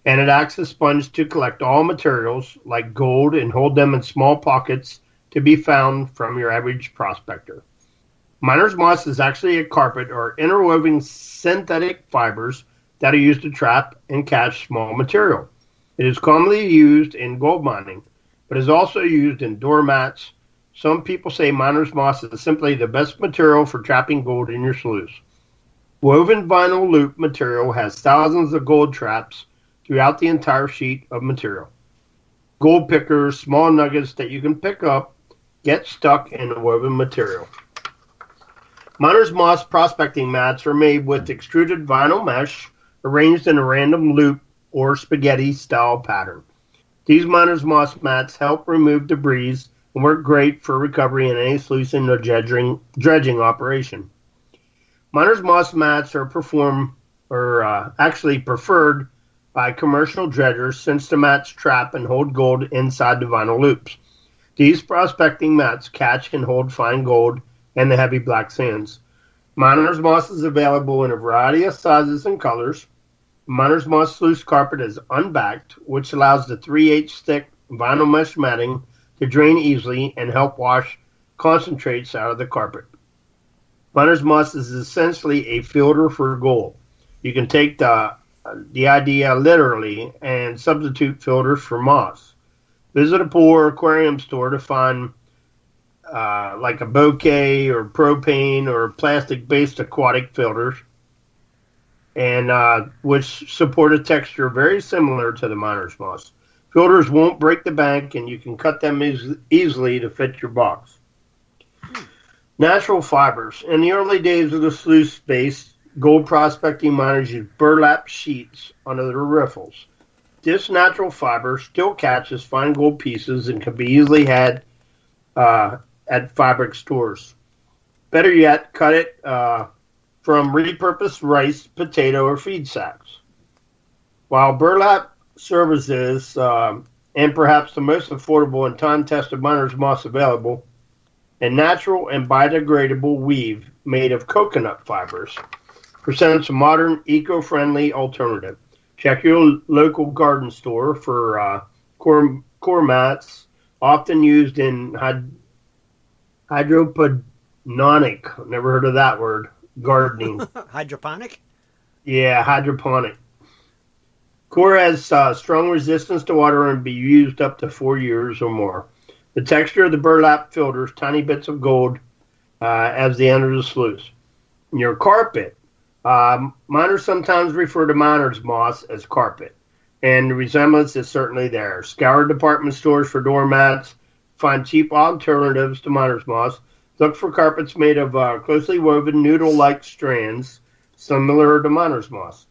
and it acts as a sponge to collect all materials like gold and hold them in small pockets to be found from your average prospector. Miner's moss is actually a carpet or interwoven synthetic fibers that are used to trap and catch small material. It is commonly used in gold mining, but is also used in doormats. Some people say miner's moss is simply the best material for trapping gold in your sloughs. Woven vinyl loop material has thousands of gold traps throughout the entire sheet of material. Gold pickers, small nuggets that you can pick up, get stuck in the woven material. Miner's moss prospecting mats are made with extruded vinyl mesh arranged in a random loop or spaghetti-style pattern. These miner's moss mats help remove debris and work great for recovery in any sluicing or dredging operation. Miner's moss mats are actually preferred by commercial dredgers since the mats trap and hold gold inside the vinyl loops. These prospecting mats catch and hold fine gold and the heavy black sands. Miner's moss is available in a variety of sizes and colors. Miner's moss sluice carpet is unbacked, which allows the 3/8 thick vinyl mesh matting to drain easily and help wash concentrates out of the carpet. Miner's moss is essentially a filter for gold. You can take the idea literally and substitute filters for moss. Visit a pool or aquarium store to find like a bouquet or propane or plastic-based aquatic filters, and which support a texture very similar to the miner's moss. Filters won't break the bank, and you can cut them easily to fit your box. Natural fibers. In the early days of the sluice-based gold prospecting, miners used burlap sheets under their riffles. This natural fiber still catches fine gold pieces and can be easily had at fabric stores. Better yet, cut it from repurposed rice, potato, or feed sacks. While burlap services and perhaps the most affordable and time-tested miner's moss available, a natural and biodegradable weave made of coconut fibers presents a modern, eco-friendly alternative. Check your local garden store for core mats, often used in hydroponic. Never heard of that word. Gardening. Hydroponic? Yeah, hydroponic. Core has strong resistance to water and be used up to 4 years or more. The texture of the burlap filters tiny bits of gold as they enter the sluice. Your carpet. Miners sometimes refer to miner's moss as carpet, and the resemblance is certainly there. Scour department stores for doormats. Find cheap alternatives to miner's moss. Look for carpets made of closely woven noodle-like strands, similar to miner's moss.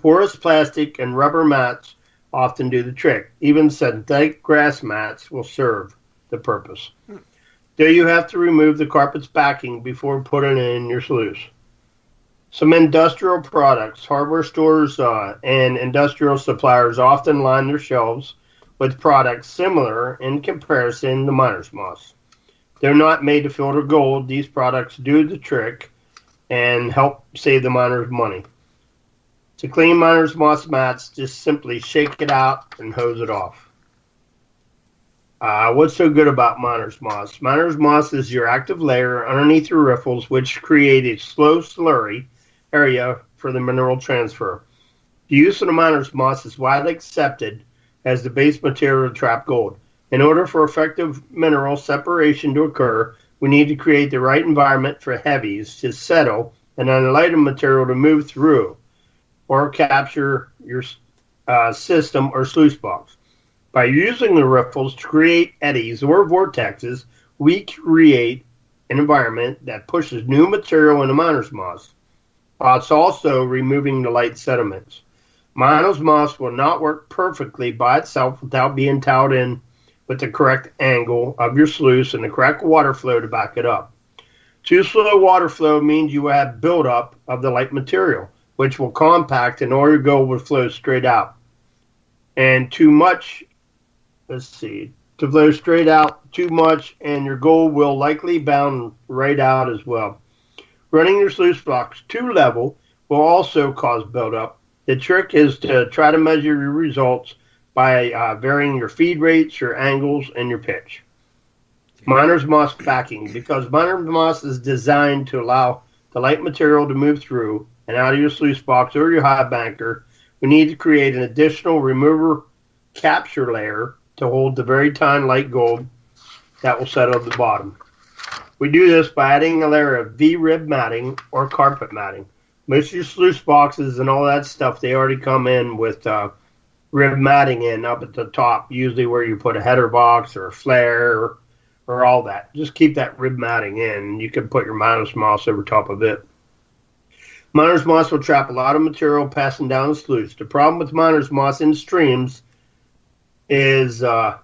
Porous plastic and rubber mats often do the trick. Even synthetic grass mats will serve the purpose. Do you have to remove the carpet's backing before putting it in your sluice? Some industrial products, hardware stores, and industrial suppliers often line their shelves with products similar in comparison to miner's moss. They're not made to filter gold. These products do the trick and help save the miners money. To clean miner's moss mats, just simply shake it out and hose it off. What's so good about miner's moss? Miner's moss is your active layer underneath your riffles, which create a slow slurry area for the mineral transfer. The use of the miner's moss is widely accepted as the base material to trap gold. In order for effective mineral separation to occur, we need to create the right environment for heavies to settle and an lighter material to move through or capture your system or sluice box. By using the riffles to create eddies or vortexes, we create an environment that pushes new material into miner's moss. It's also removing the light sediments. Miner's moss will not work perfectly by itself without being towed in with the correct angle of your sluice and the correct water flow to back it up. Too slow water flow means you have buildup of the light material, which will compact and all your gold will flow straight out. And too much, to flow straight out too much and your gold will likely bound right out as well. Running your sluice box too level will also cause buildup. The trick is to try to measure your results by varying your feed rates, your angles, and your pitch. Miner's moss backing. Because miner's moss is designed to allow the light material to move through and out of your sluice box or your high banker, we need to create an additional remover capture layer to hold the very tiny light gold that will settle at the bottom. We do this by adding a layer of V-rib matting or carpet matting. Most of your sluice boxes and all that stuff, they already come in with rib matting in up at the top, usually where you put a header box or a flare or all that. Just keep that rib matting in. You can put your miner's moss over top of it. Miner's moss will trap a lot of material passing down the sluice. The problem with miner's moss in streams is that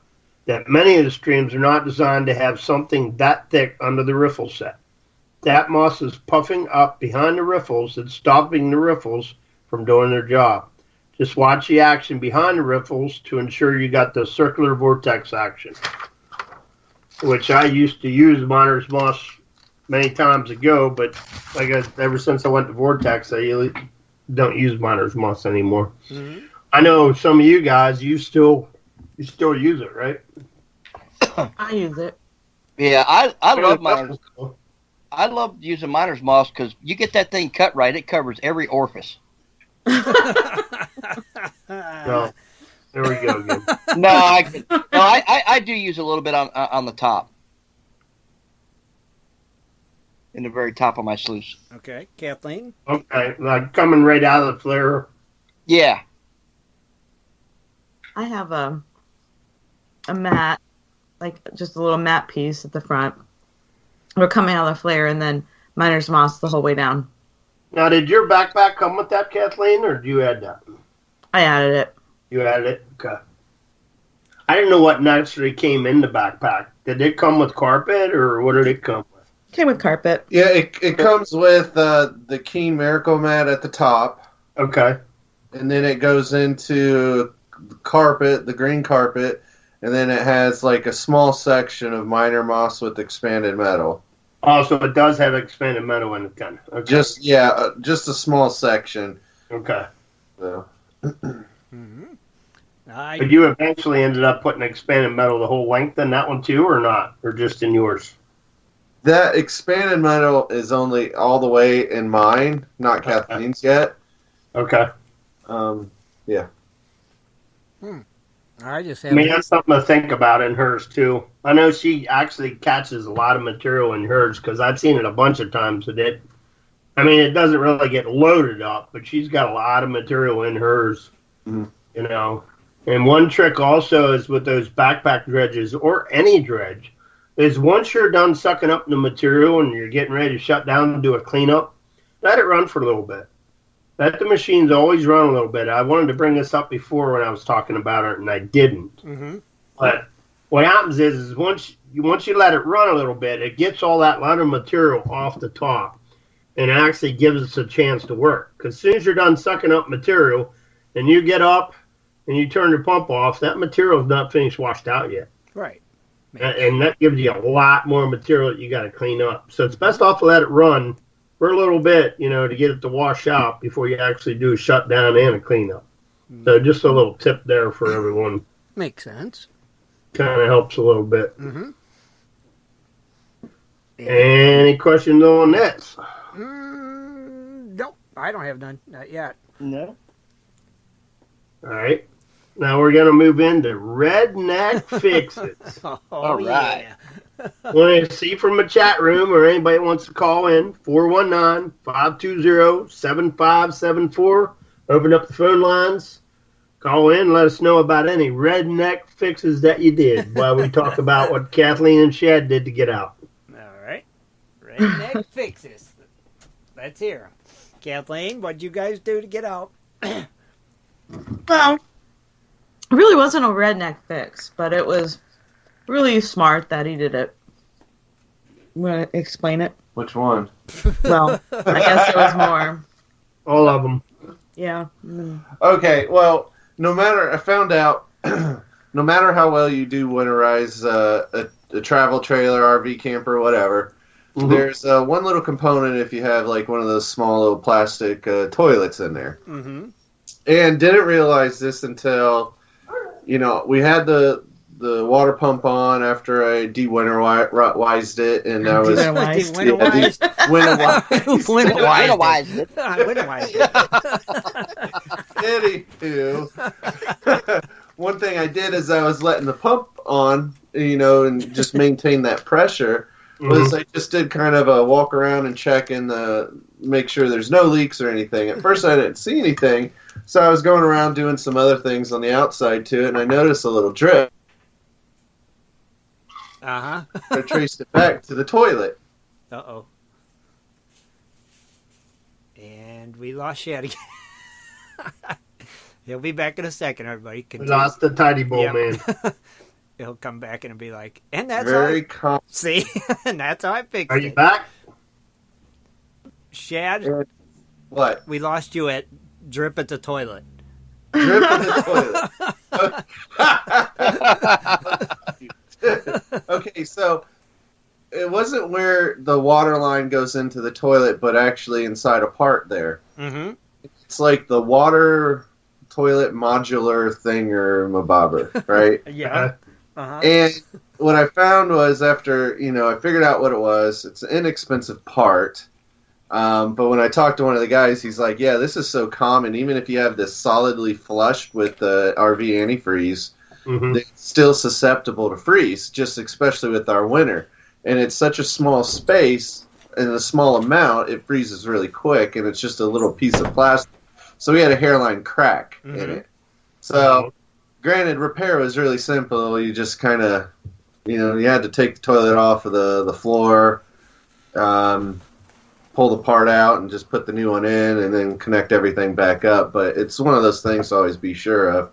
many of the streams are not designed to have something that thick under the riffle set. That moss is puffing up behind the riffles and stopping the riffles from doing their job. Just watch the action behind the riffles to ensure you got the circular vortex action, which I used to use miner's moss many times ago, but ever since I went to vortex, I really don't use miner's moss anymore. Mm-hmm. I know some of you guys, you still use it, right? I use it. Yeah, I love miner's. I love using miner's moss because you get that thing cut right, it covers every orifice. No, there we go again. I do use a little bit on the top, in the very top of my sluice. Okay, Kathleen. Okay, like coming right out of the flare. Yeah. I have a mat, like just a little mat piece at the front. We're coming out of the flare, and then miner's moss the whole way down. Now, did your backpack come with that, Kathleen, or did you add that? I added it. You added it? Okay. I didn't know what naturally came in the backpack. Did it come with carpet, or what did it come with? It came with carpet. Yeah, it comes with the Keen Miracle mat at the top. Okay. And then it goes into the carpet, the green carpet, and then it has like a small section of miner moss with expanded metal. Oh, so it does have expanded metal in it then. Okay. Just a small section. Okay. So. Mm-hmm. But you eventually ended up putting expanded metal the whole length in that one too, or not? Or just in yours? That expanded metal is only all the way in mine, not Kathleen's yet. Okay. Yeah. I just have. I mean, that's something to think about in hers too. I know she actually catches a lot of material in hers because I've seen it a bunch of times. It doesn't really get loaded up, but she's got a lot of material in hers. Mm-hmm. You know. And one trick also is with those backpack dredges or any dredge is once you're done sucking up the material and you're getting ready to shut down and do a cleanup, let it run for a little bit. let the machines always run a little bit. I wanted to bring this up before when I was talking about it, and I didn't. Mm-hmm. But what happens is once you let it run a little bit, it gets all that lot of material off the top, and it actually gives us a chance to work. Because as soon as you're done sucking up material, and you get up and you turn the pump off, that material is not finished washed out yet. Right. And that gives you a lot more material that you got to clean up. So it's best off to let it run for a little bit, to get it to wash out before you actually do a shutdown and a cleanup. So just a little tip there for everyone. Makes sense. Kind of helps a little bit. Mm-hmm. Any questions on this? Nope, I don't have none. Not yet. No. All right. Now we're going to move into redneck fixes. All right. Yeah. Want to see from the chat room or anybody wants to call in, 419-520-7574. Open up the phone lines. Call in, let us know about any redneck fixes that you did while we talk about what Kathleen and Shad did to get out. All right. Redneck fixes. Let's hear them. Kathleen, what'd you guys do to get out? Well, it really wasn't a redneck fix, but it was really smart that he did it. Want to explain it? Which one? Well, I guess there was more. All of them. Yeah. Okay, well, I found out, no matter how well you do winterize a travel trailer, RV camper, whatever, there's one little component if you have like one of those small little plastic toilets in there. Mm-hmm. And didn't realize this until, we had the water pump on after I de-winterized it, and I was Winterized it. Anywho, one thing I did is I was letting the pump on, and just maintain that pressure. Was I just did kind of a walk around and check and make sure there's no leaks or anything. At first I didn't see anything, so I was going around doing some other things on the outside to it, and I noticed a little drip. Uh-huh. I traced it back to the toilet. Uh-oh. And we lost Shad again. He'll be back in a second, everybody. We lost the tidy bowl, man. He'll come back and be like, and that's very how see, and that's how I fixed it. Are you back? Shad? What? We lost you at drip at the toilet. Drip at the toilet. Okay, so it wasn't where the water line goes into the toilet, but actually inside a part there. Mm-hmm. It's like the water toilet modular thingamabobber, right? Yeah. Uh-huh. And what I found was after, I figured out what it was. It's an inexpensive part. But when I talked to one of the guys, he's like, yeah, this is so common. Even if you have this solidly flushed with the RV antifreeze, it's still susceptible to freeze, just especially with our winter. And it's such a small space and a small amount, it freezes really quick, and it's just a little piece of plastic. So we had a hairline crack in it. So... Granted, repair was really simple. You just kind of, you had to take the toilet off of the floor, pull the part out, and just put the new one in, and then connect everything back up. But it's one of those things to always be sure of.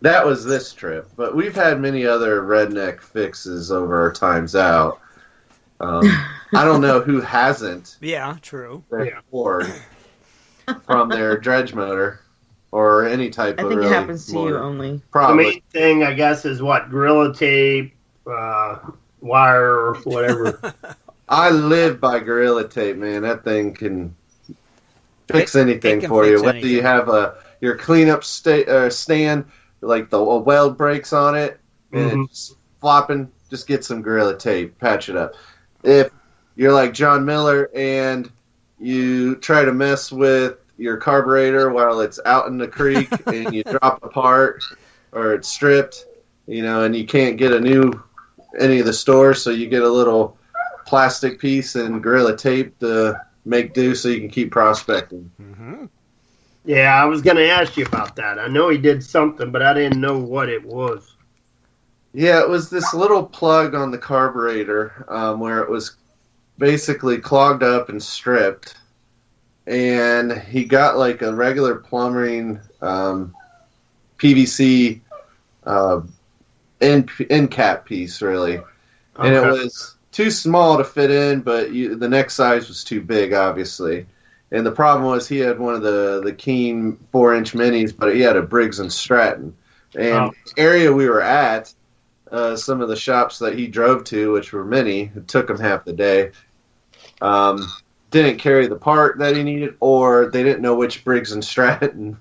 That was this trip. But we've had many other redneck fixes over our times out. I don't know who hasn't. Yeah, true. Board from their dredge motor. Or any type of. I think it happens to you only. Probably. The main thing, I guess, is what? Gorilla tape, wire, whatever. I live by Gorilla Tape, man. That thing can fix anything for you. Whether you have your cleanup stand, like the weld breaks on it, and it's flopping, just get some Gorilla Tape, patch it up. If you're like John Miller and you try to mess with your carburetor while it's out in the creek and you drop a part or it's stripped, and you can't get any of the stores, so you get a little plastic piece and Gorilla Tape to make do so you can keep prospecting. Yeah, I was going to ask you about that. I know he did something, but I didn't know what it was. Yeah, it was this little plug on the carburetor where it was basically clogged up and stripped. and he got like a regular plumbing PVC end cap piece, really. And it was too small to fit in, but the neck size was too big, obviously. And the problem was he had one of the Keen 4-inch minis, but he had a Briggs and Stratton. And the area we were at, some of the shops that he drove to, which were many, it took him half the day, didn't carry the part that he needed, or they didn't know which Briggs and Stratton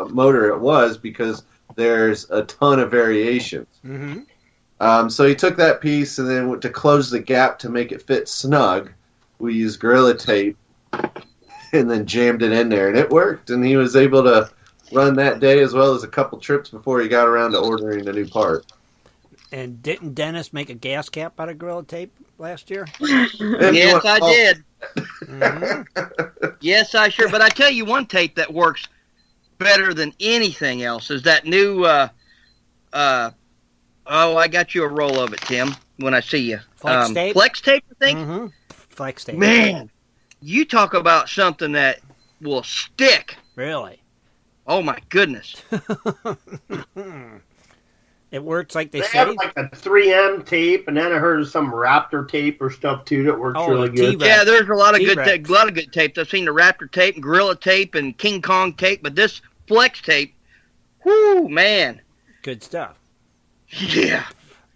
motor it was, because there's a ton of variations. Mm-hmm. So he took that piece, and then to close the gap to make it fit snug, we used Gorilla Tape, and then jammed it in there, and it worked. And he was able to run that day as well as a couple trips before he got around to ordering a new part. And didn't Dennis make a gas cap out of Gorilla Tape last year? Yes, I did. Mm-hmm. Yes, I sure. But I tell you one tape that works better than anything else is that new. I got you a roll of it, Tim. When I see you, Flex Tape. Flex Tape, I think. Mm-hmm. Flex Tape. Man, you talk about something that will stick. Really? Oh my goodness. It works like they say. Have like a 3M tape, and then I heard of some Raptor tape or stuff too that works really good. T-Rex. Yeah, there's a lot of T-Rex. good tapes. I've seen the Raptor tape and Gorilla Tape and King Kong tape, but this Flex Tape, whoo, man. Good stuff. Yeah.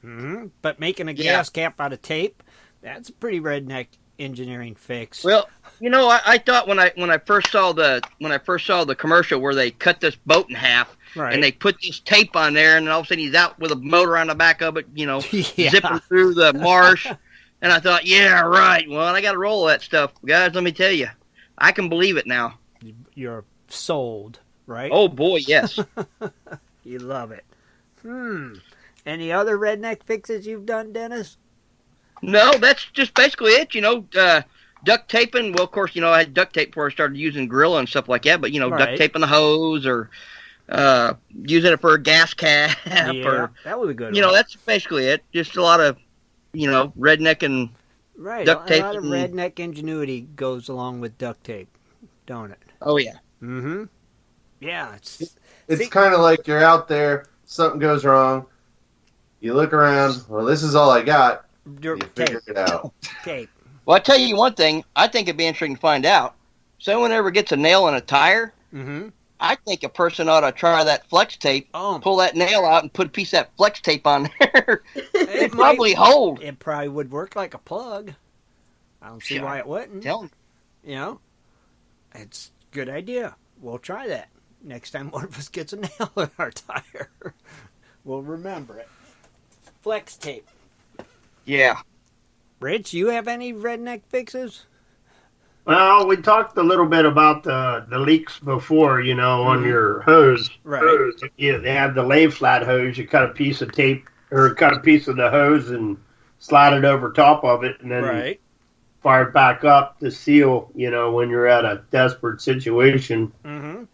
Mm-hmm. But making a gas cap out of tape, that's a pretty redneck engineering fix. Well, you know, I thought when I first saw the commercial where they cut this boat in half, right, and they put this tape on there, and all of a sudden he's out with a motor on the back of it, you know, Yeah. zipping through the marsh, and I thought, yeah, right. Well, I got to roll that stuff, guys. Let me tell you, I can believe it now. You're sold, right? Oh boy, yes. You love it. Any other redneck fixes you've done, Dennis? No, that's just basically it. You know, duct taping. Well, of course, you know, I had duct tape before I started using Gorilla and stuff like that. But you know, Right. duct taping the hose or using it for a gas cap, or that would be good. you know, that's basically it. Just a lot of, you know, redneck and right. duct tape. A lot of redneck ingenuity goes along with duct tape, don't it? Oh yeah. Mm-hmm. Yeah, It's kind of like you're out there, something goes wrong, you look around, well, this is all I got. You figure it out. Tape. Well, I tell you one thing. I think it'd be interesting to find out. Someone ever gets a nail in a tire, Mm-hmm. I think a person ought to try that flex tape, pull that nail out, and put a piece of that flex tape on there. It probably hold. It probably would work like a plug. I don't see why it wouldn't. Tell 'em. You know, it's a good idea. We'll try that next time one of us gets a nail in our tire. We'll remember it. Flex tape. Yeah. Rich, you have any redneck fixes? Well, we talked a little bit about the leaks before, you know, on your hose. Right. Yeah, they have the lay flat hose. You cut a piece of tape or cut a piece of the hose and slide it over top of it, and then fire it back up to seal, you know, when you're at a desperate situation. Mm-hmm.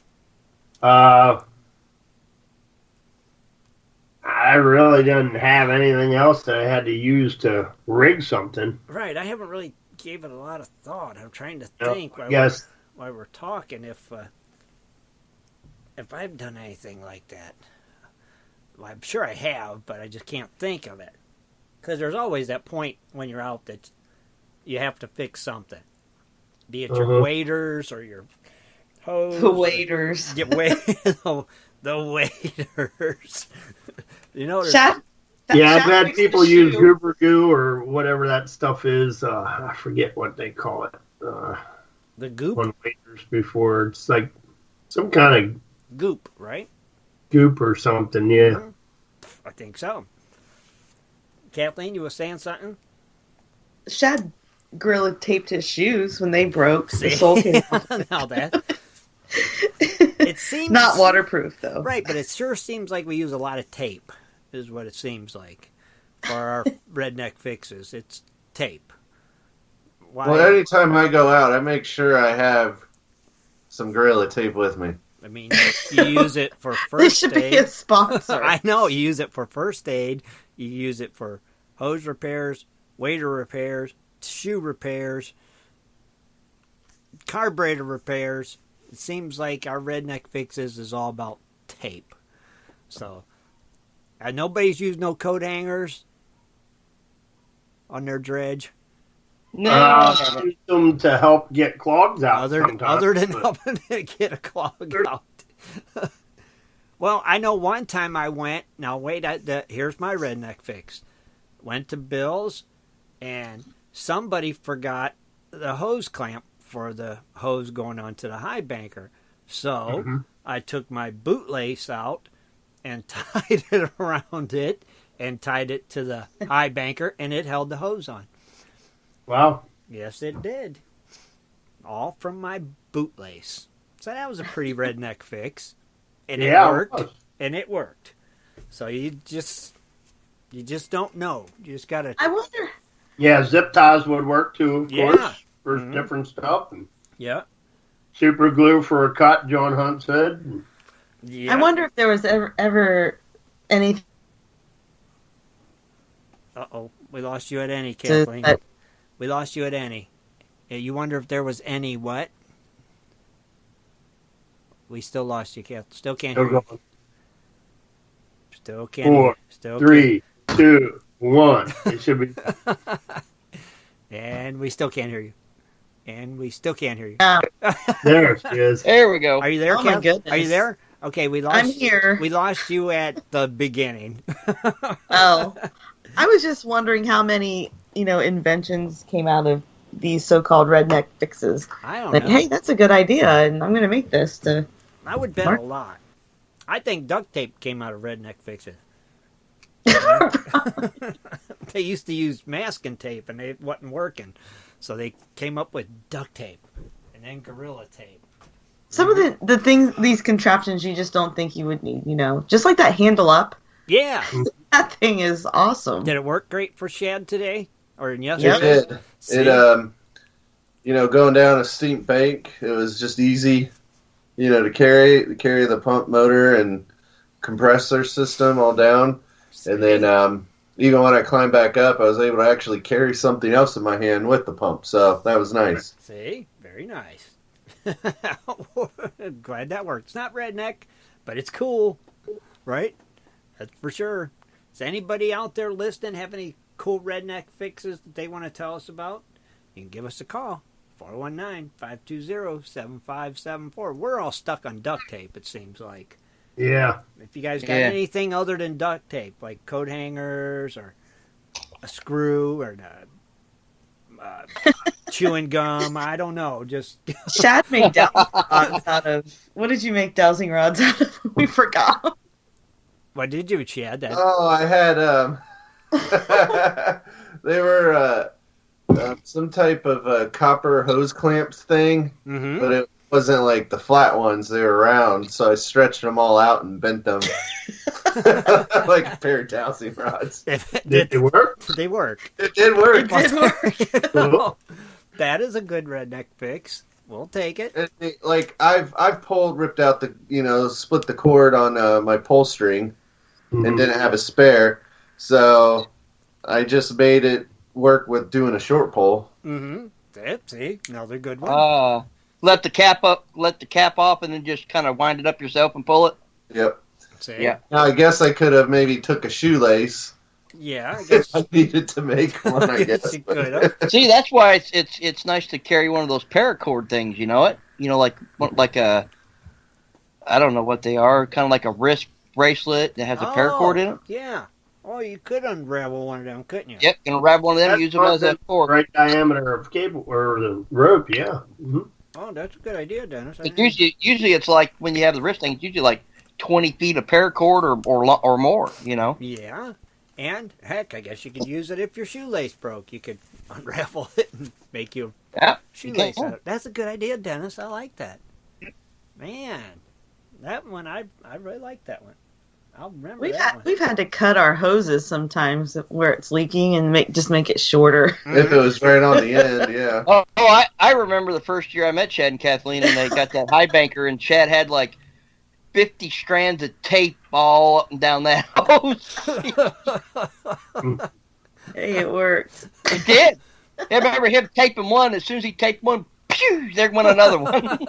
I really didn't have anything else that I had to use to rig something. Right. I haven't really gave it a lot of thought. I'm trying to think while we're talking if I've done anything like that. Well, I'm sure I have, but I just can't think of it. Because there's always that point when you're out that you have to fix something. Be it your waders or your hose. The waders. The waders. You know, I've had people use goober goo or whatever that stuff is. I forget what they call it. The goop? On waders before. It's like some kind of goop, right? Goop or something, yeah. I think so. Kathleen, you were saying something? Shad Gorilla taped his shoes when they broke. The sole came off. Now that. It seems not waterproof though. Right, but it sure seems like we use a lot of tape, is what it seems like. For our redneck fixes. It's tape. Why? Well, anytime I go out, I make sure I have some Gorilla Tape with me. I mean, you use it for first aid. This should be a sponsor. I know, you use it for first aid, you use it for hose repairs, wader repairs, shoe repairs. carburetor repairs, it seems like our redneck fixes is all about tape. So, nobody's used no coat hangers on their dredge. No, Use them to help get clogs out. Other than helping to get a clog out. Well, I know one time I went. Now wait, here's my redneck fix. Went to Bill's, and somebody forgot the hose clamp for the hose going onto the high banker. So I took my bootlace out and tied it around it, and tied it to the high banker, and it held the hose on. Wow. Yes, it did. All from my bootlace. So that was a pretty redneck fix. And it worked. And it worked. So you just don't know. You just gotta. I wonder. Yeah, zip ties would work too, of course, for different stuff. And super glue for a cut, John Hunt said. I wonder if there was ever anything. We lost you at any, Kathleen. We lost you at any. You wonder if there was any what? We still lost you, Kath. Still can't hear you. Still can't hear you. Still 3, 2, 1. It should be. And we still can't hear you. And we still can't hear you. There she is. There we go. Are you there, Oh, my Kath? goodness. Are you there? Okay, we lost. I'm here. We lost you at the beginning. Oh, I was just wondering how many, inventions came out of these so-called redneck fixes. I don't like, know. hey, that's a good idea, and I'm going to make this to. I would bet a lot. I think duct tape came out of redneck fixes. They used to use masking tape, and it wasn't working, so they came up with duct tape, and then Gorilla tape. Some of the things, these contraptions, you just don't think you would need. Just like that handle up. Yeah, that thing is awesome. Did it work great for Shad today or yesterday? It did. See? It going down a steep bank, it was just easy, to carry the pump motor and compressor system all down. And then even when I climbed back up, I was able to actually carry something else in my hand with the pump. So that was nice. See? Very nice. Glad that worked. It's not redneck, but it's cool, right? That's for sure. Does anybody out there listening have any cool redneck fixes that they want to tell us about? You can give us a call. 419-520-7574. We're all stuck on duct tape, it seems like. Yeah. If you guys got anything other than duct tape, like coat hangers or a screw or chewing gum, I don't know. Just Shad made dowsing rods out of. What did you make dowsing rods out of? We forgot. What did you, Chad? I had they were some type of copper hose clamps thing, but it wasn't like the flat ones. They were round, so I stretched them all out and bent them like a pair of dowsing rods. Did they work? They worked. It did work. It did work. That is a good redneck fix. We'll take it. I've ripped out the split the cord on my pull string and didn't have a spare, so I just made it work with doing a short pull. See, another good one. Let the cap off, and then just kind of wind it up yourself and pull it. Yep. See? Yeah. Now I guess I could have maybe took a shoelace. Yeah, I guess I needed to make one. I guess you could have. See, that's why it's nice to carry one of those paracord things. You know it. Like a, I don't know what they are. Kind of like a wrist bracelet that has a paracord in it. Yeah. Oh, you could unravel one of them, couldn't you? Yep, can unravel one of them. Use them as a fork. Right diameter of cable or the rope. Yeah. Oh, that's a good idea, Dennis. Usually it's like when you have the wrist thing. It's usually like 20 feet of paracord or more. Yeah. And heck, I guess you could use it if your shoelace broke. You could unravel it and make you a shoelace out of it. That's a good idea, Dennis. I like that. Man, that one I really like that one. I'll remember one. We've had to cut our hoses sometimes where it's leaking and make it shorter. If it was right on the end, yeah. Oh, I remember the first year I met Chad and Kathleen, and they got that high banker, and Chad had like 50 strands of tape all up and down that hose. Hey, it worked. It did. I remember him taping one. As soon as he taped one, Phew, there went another one.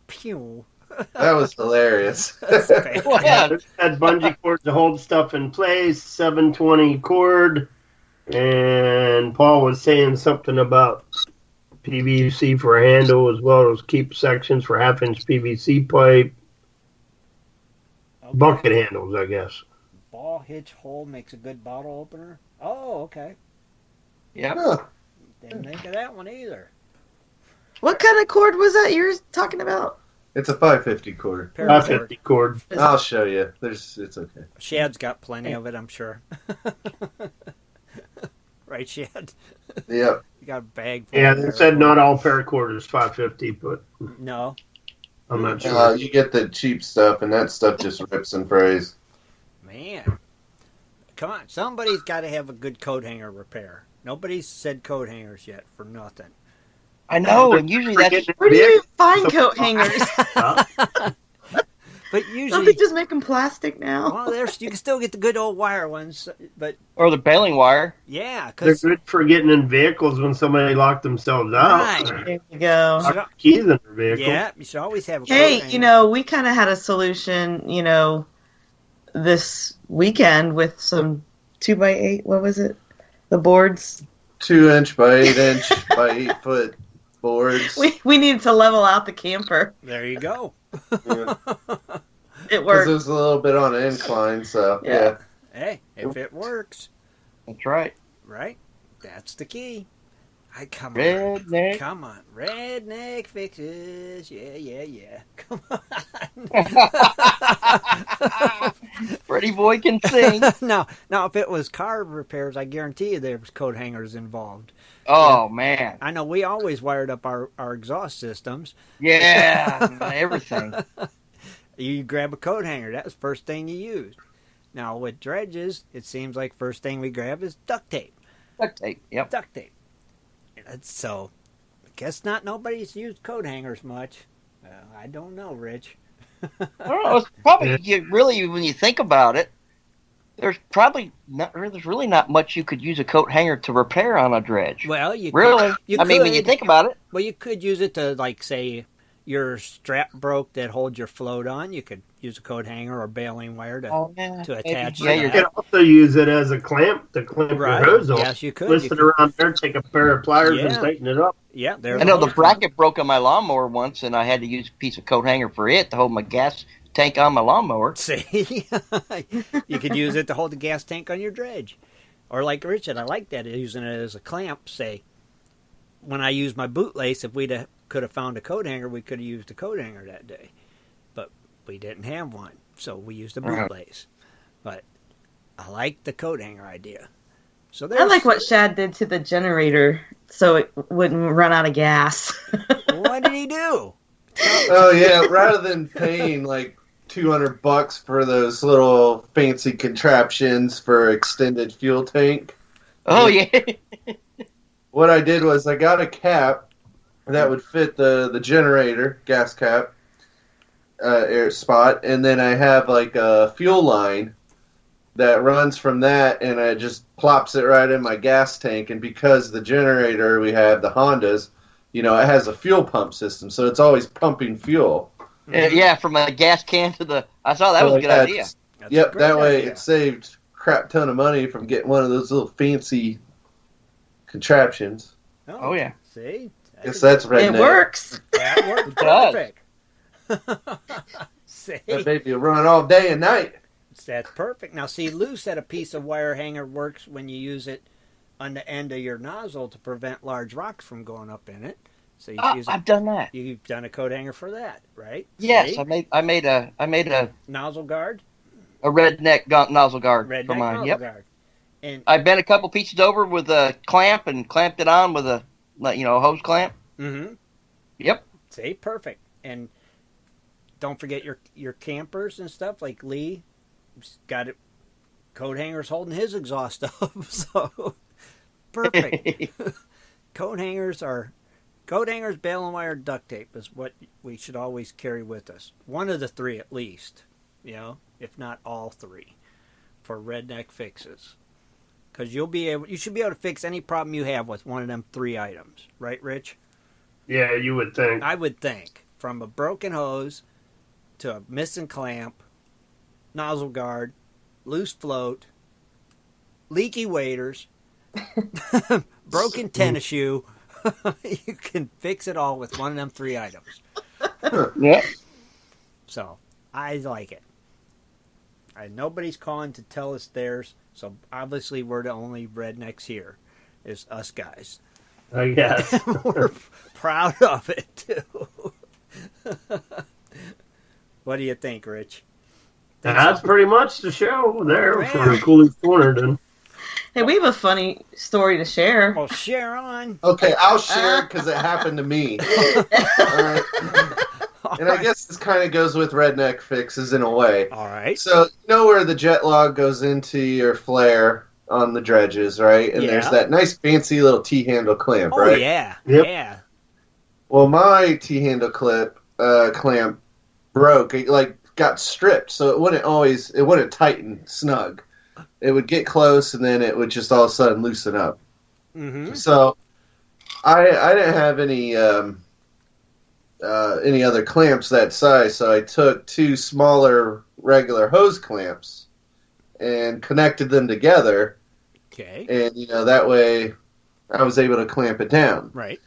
Pew. That was hilarious. Yeah. Had bungee cord to hold stuff in place, 720 cord, and Paul was saying something about PVC for a handle as well as keep sections for half-inch PVC pipe. Okay. Bucket handles, I guess. Ball hitch hole makes a good bottle opener. Oh, okay. Yep. Huh. Didn't think of that one either. What kind of cord was that you're talking about? It's a 550 cord. Paracord. 550 cord. I'll show you. It's okay. Shad's got plenty of it, I'm sure. Right, Shad? Yep. You got a bag full Yeah, of they said paracord. not all paracord is 550, but No. I'm not sure. You get the cheap stuff, and that stuff just rips and frays. Man. Come on. Somebody's got to have a good coat hanger repair. Nobody's said coat hangers yet for nothing. I know, and usually that's Where do you find coat hangers? But Don't usually, they just make them plastic now? well, you can still get the good old wire ones, but or the baling wire. yeah, They're because good for getting in vehicles when somebody locked themselves out. Right. There you go. Lock keys in their vehicle. yeah, you should always have a coat Hey, hanger. we kind of had a solution, this weekend with some 2x8. What was it? The boards. 2-inch by 8-inch by 8-foot boards. We needed to level out the camper. There you go. Yeah. It 'Cause worked. it was a little bit on an incline, so yeah. Hey, if it works, That's right. right? That's the key. Come on. Redneck. Come on. Redneck fixes. Yeah. Come on. Freddie Boy can sing. Now, if it was car repairs, I guarantee you there was coat hangers involved. Oh, man. I know we always wired up our exhaust systems. Yeah, everything. You grab a coat hanger. That was the first thing you used. Now, with dredges, it seems like first thing we grab is duct tape. Duct tape, yep. Duct tape. So, I guess not nobody's used coat hangers much. I don't know, Rich. I don't know. It's probably, really, when you think about it, there's really not much you could use a coat hanger to repair on a dredge. Well, you Really? Could, I mean, when you think about it. Well, you could use it to, like, say, your strap broke that holds your float on. You could use a coat hanger or baling wire to attach Yeah, You that. can also use it as a clamp to clamp Right. your hose off. Yes, you could. Twist You it could. around there, take a pair of pliers and Yeah. tighten it up. Yeah, there. I know the bracket broke on my lawnmower once, and I had to use a piece of coat hanger for it to hold my gas tank on my lawnmower. See, you could use it to hold the gas tank on your dredge, or like Richard, I like that using it as a clamp. Say, when I use my boot lace, if we'd could have found a coat hanger, we could have used a coat hanger that day, but we didn't have one, so we used a boot lace. But I like the coat hanger idea. So I like what Shad did to the generator so it wouldn't run out of gas. What did he do? Oh yeah, rather than paying like $200 for those little fancy contraptions for extended fuel tank. Oh, yeah. What I did was I got a cap that would fit the generator, gas cap, air spot, and then I have like a fuel line that runs from that, and it just plops it right in my gas tank. And because the generator we have, the Hondas, it has a fuel pump system, so it's always pumping fuel. Yeah, from a gas can to the... I saw that was a good idea. Yep, that way it saved a crap ton of money from getting one of those little fancy contraptions. Oh, yeah. See? Guess that's redneck. It works. That worked It does. perfect. See? That baby will run all day and night. That's perfect. Now, see, Lou said a piece of wire hanger works when you use it on the end of your nozzle to prevent large rocks from going up in it. So you use I've done that. You've done a coat hanger for that, right? Yes, See? I made a Nozzle guard. a redneck nozzle guard Redneck for mine. nozzle Yep. guard. And I bent a couple pieces over with a clamp and clamped it on with a hose clamp. mm-hmm. Yep. See, perfect. And don't forget your campers and stuff. Like Lee, got it. Coat hangers holding his exhaust up. So perfect. Coat hangers, baling wire, duct tape is what we should always carry with us. One of the three at least, if not all three, for redneck fixes. Because you should be able to fix any problem you have with one of them three items, right, Rich? Yeah, you would think. I would think. From a broken hose to a missing clamp, nozzle guard, loose float, leaky waders, broken tennis shoe. You can fix it all with one of them 3 items. Yeah. So, I like it. Nobody's calling to tell us theirs, so obviously we're the only rednecks here. Is us guys. I guess. We're proud of it, too. What do you think, Rich? That's pretty much the show there Oh, for Cooley's Corner, then. Hey, we have a funny story to share. Well, share on. Okay, I'll share it because it happened to me. All right. And I guess this kind of goes with redneck fixes in a way. All right. So, you know where the jet log goes into your flare on the dredges, right? And there's that nice fancy little T-handle clamp, right? Oh, yeah. Yep. Yeah. Well, my T-handle clamp broke. It, got stripped, so it wouldn't tighten snug. It would get close, and then it would just all of a sudden loosen up. Mm-hmm. So, I didn't have any other clamps that size, so I took 2 smaller regular hose clamps and connected them together. Okay. And, that way I was able to clamp it down. Right.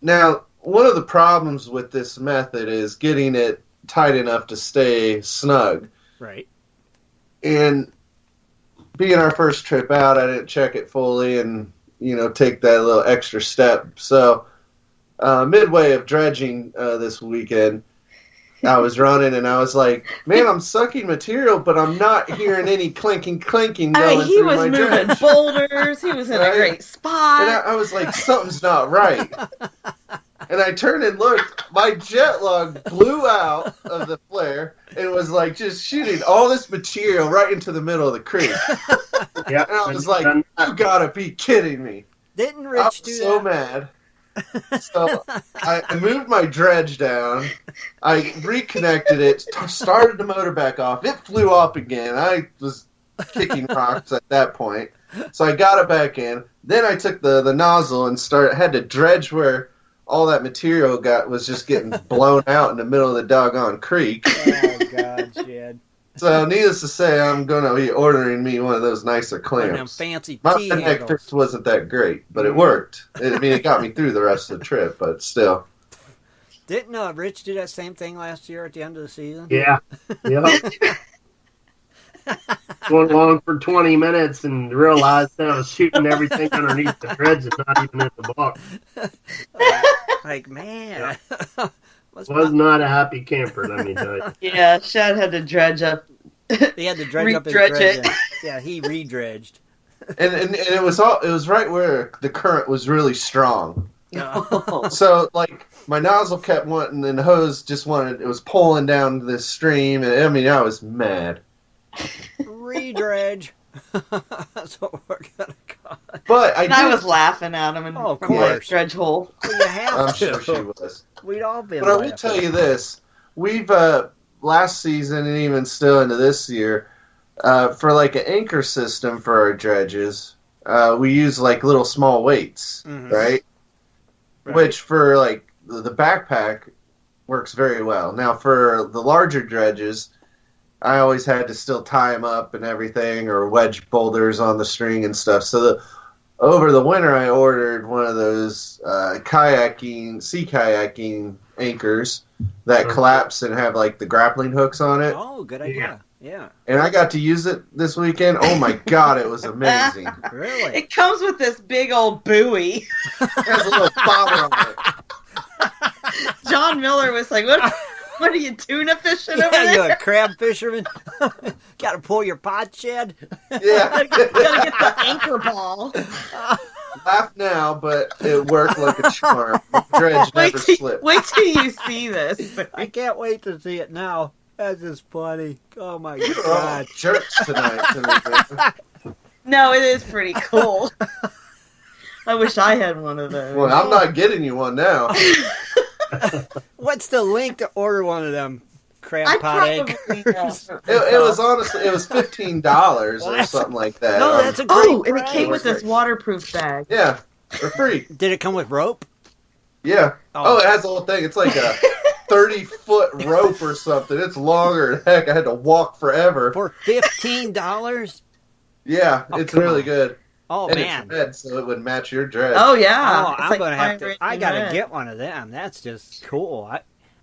Now, one of the problems with this method is getting it tight enough to stay snug. Right. And being our first trip out, I didn't check it fully and, take that little extra step. So, midway of dredging this weekend, I was running and I was like, man, I'm sucking material, but I'm not hearing any clinking going He through was my moving dredge. boulders. He was in a great spot. And I was like, something's not right. And I turned and looked. My jet log blew out of the flare and was like just shooting all this material right into the middle of the creek. Yeah. And I was like, you gotta be kidding me. Didn't I Rich was do so that? mad. So I moved my dredge down. I reconnected it, started the motor back off. It flew up again. I was kicking rocks at that point. So I got it back in. Then I took the nozzle and had to dredge where all that material was just getting blown out in the middle of the doggone creek. Oh, God, Jed. So, needless to say, I'm going to be ordering me one of those nicer One of them clamps. fancy My T-handles. neck fix wasn't that great, but it worked. It got me through the rest of the trip, but still. Didn't Rich do that same thing last year at the end of the season? Yeah. Yep. Went along for 20 minutes and realized that I was shooting everything underneath the dredge and not even in the box. Like, man. Was not a happy camper, let me tell you. Yeah, Shad had to dredge up. He had to dredge up his Re-dredge dredge. it. Yeah, he re-dredged. And it was right where the current was really strong. Oh. So, my nozzle kept wanting, and the hose it was pulling down this stream, and I was mad. Re-dredge. That's what we're going to call it. But I was laughing at him of from my course. dredge hole. Well, you have I'm to. sure she was. We'd all been But I will laughing. tell you this. We've, last season and even still into this year, for an anchor system for our dredges, we use little small weights, right? Which for the backpack works very well. Now for the larger dredges, I always had to still tie them up and everything, or wedge boulders on the string and stuff. So over the winter, I ordered one of those sea kayaking anchors that collapse and have the grappling hooks on it. Oh, good idea. Yeah. And I got to use it this weekend. Oh my God, it was amazing. Really? It comes with this big old buoy. It has a little bobber on it. John Miller was like, what are you, tuna fishing over Yeah, you there? a crab fisherman? Got to pull your pot shed? Yeah. Gotta get the anchor ball. Laugh now, but it worked like a charm. The dredge never slipped. Wait till you see this. I can't wait to see it now. That's just funny. Oh my We're all God. jerks tonight. No, it is pretty cool. I wish I had one of those. Well, I'm not getting you one now. What's the link to order one of them crab I pot probably anchors? It was honestly, it was $15 or something like that. No, that's a great Oh, and it price. came with this waterproof bag. Yeah, for free. Did it come with rope? Yeah. Oh, it has the whole thing. It's like a 30-foot rope or something. It's longer. Heck, I had to walk forever. For $15? Yeah, it's really good. Oh, and man. It's red, so it would match your dredge. Oh, yeah. Oh, It's I'm like going to have to. vibrant I and got to red. get one of them. That's just cool.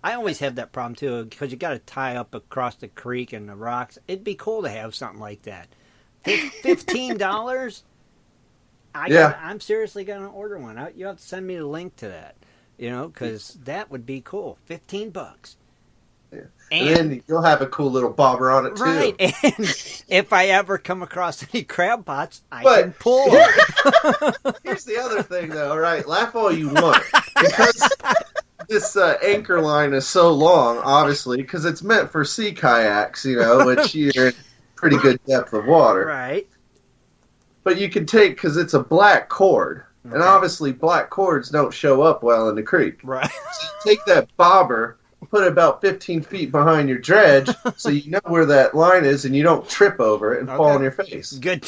I always have that problem, too, because you got to tie up across the creek and the rocks. It'd be cool to have something like that. $15? I'm seriously going to order one. You have to send me the link to that, because that would be cool. $15. Yeah. And then you'll have a cool little bobber on it, too. Right, and if I ever come across any crab pots, I can pull them. Here's the other thing, though, all right? Laugh all you want. Because this anchor line is so long, obviously, because it's meant for sea kayaks, which you're in pretty good depth of water. Right. But you can take, because it's a black cord, and obviously black cords don't show up well in the creek. Right. So you take that bobber, put it about 15 feet behind your dredge, so you know where that line is, and you don't trip over it and fall on your face. Good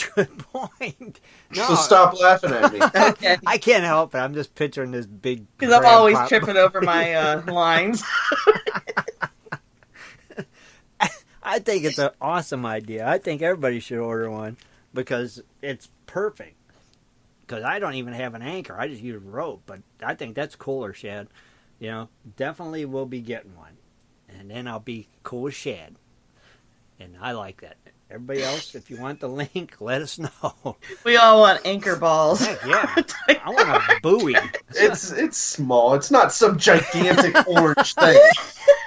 point. No. So stop laughing at me. Okay. I can't help it. I'm just picturing this big. Because I'm always tripping over my lines. I think it's an awesome idea. I think everybody should order one because it's perfect. Because I don't even have an anchor. I just use rope. But I think that's cooler, Shad. Definitely will be getting one. And then I'll be cool as Shad. And I like that. Everybody else, if you want the link, let us know. We all want anchor balls. Heck yeah. I want a buoy. It's small. It's not some gigantic orange thing.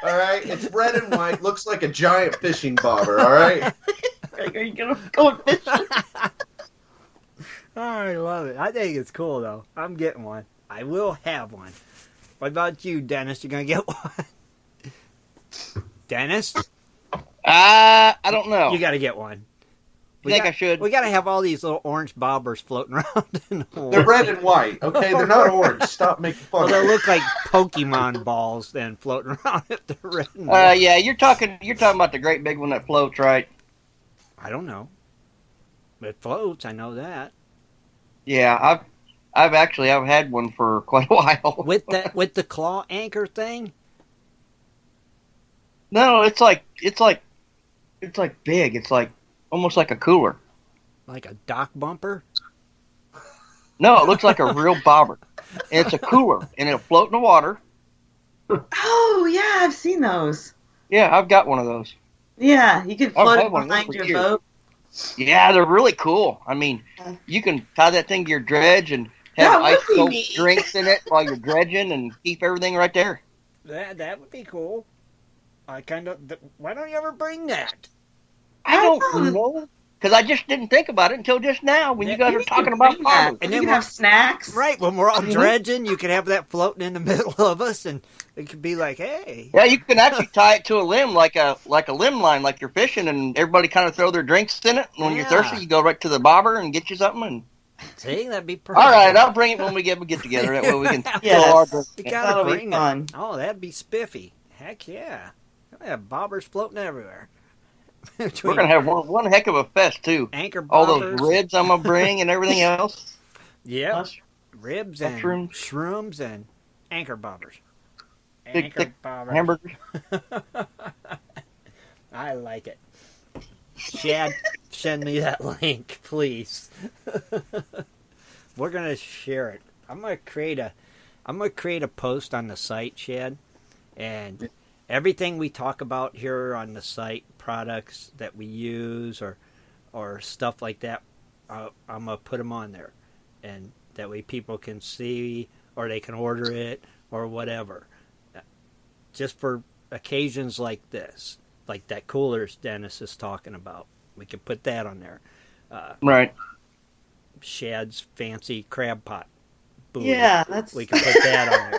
All right? It's red and white. Looks like a giant fishing bobber. All right? Are you going to go fishing? I love it. I think it's cool, though. I'm getting one. I will have one. What about you, Dennis? You going to get one? Dennis? I don't know. You got to get one. I should? We got to have all these little orange bobbers floating around in the water. They're red and white, okay? They're not orange. Stop making fun Well, of they me. look like Pokemon balls then floating around if they're red and white. Yeah, you're talking about the great big one that floats, right? I don't know. It floats, I know that. Yeah, I've had one for quite a while. With the claw anchor thing? No, it's like big. It's like almost like a cooler. Like a dock bumper? No, it looks like a real bobber. And it's a cooler, and it'll float in the water. Oh, yeah, I've seen those. Yeah, I've got one of those. Yeah, you can float had it one of those behind for your years. boat. Yeah, they're really cool. I mean, you can tie that thing to your dredge and have ice cold drinks in it while you're dredging and keep everything right there. That would be cool. Why don't you ever bring that? I don't know. Because I just didn't think about it until just now when you guys are talking about bobbers. And then we have snacks. Right, when we're all dredging, you could have that floating in the middle of us, and it could be like, hey. Yeah, you can actually tie it to a limb, like a limb line, like you're fishing, and everybody kind of throw their drinks in it. And when you're thirsty, you go right to the bobber and get you something. And... See, that'd be perfect. All right, I'll bring it when we get together. That way we can Yes. fill our drinks. You gotta That'll be bring fun. it. Oh, that'd be spiffy. Heck yeah. I have bobbers floating everywhere. We're going to have one heck of a fest, too. Anchor bobbers. All those ribs I'm going to bring and everything else. Yeah. Ribs and mushrooms. shrooms and anchor bobbers. Big, Anchor thick bobbers. hamburgers. I like it. Chad, send me that link, please. We're gonna share it. I'm gonna create a post on the site, Chad, and everything we talk about here on the site, products that we use or stuff like that, I'm gonna put them on there, and that way people can see or they can order it or whatever. Just for occasions like this. Like that coolers Dennis is talking about. We could put that on there. Right. Shad's fancy crab pot. Booty. Yeah, we could put that on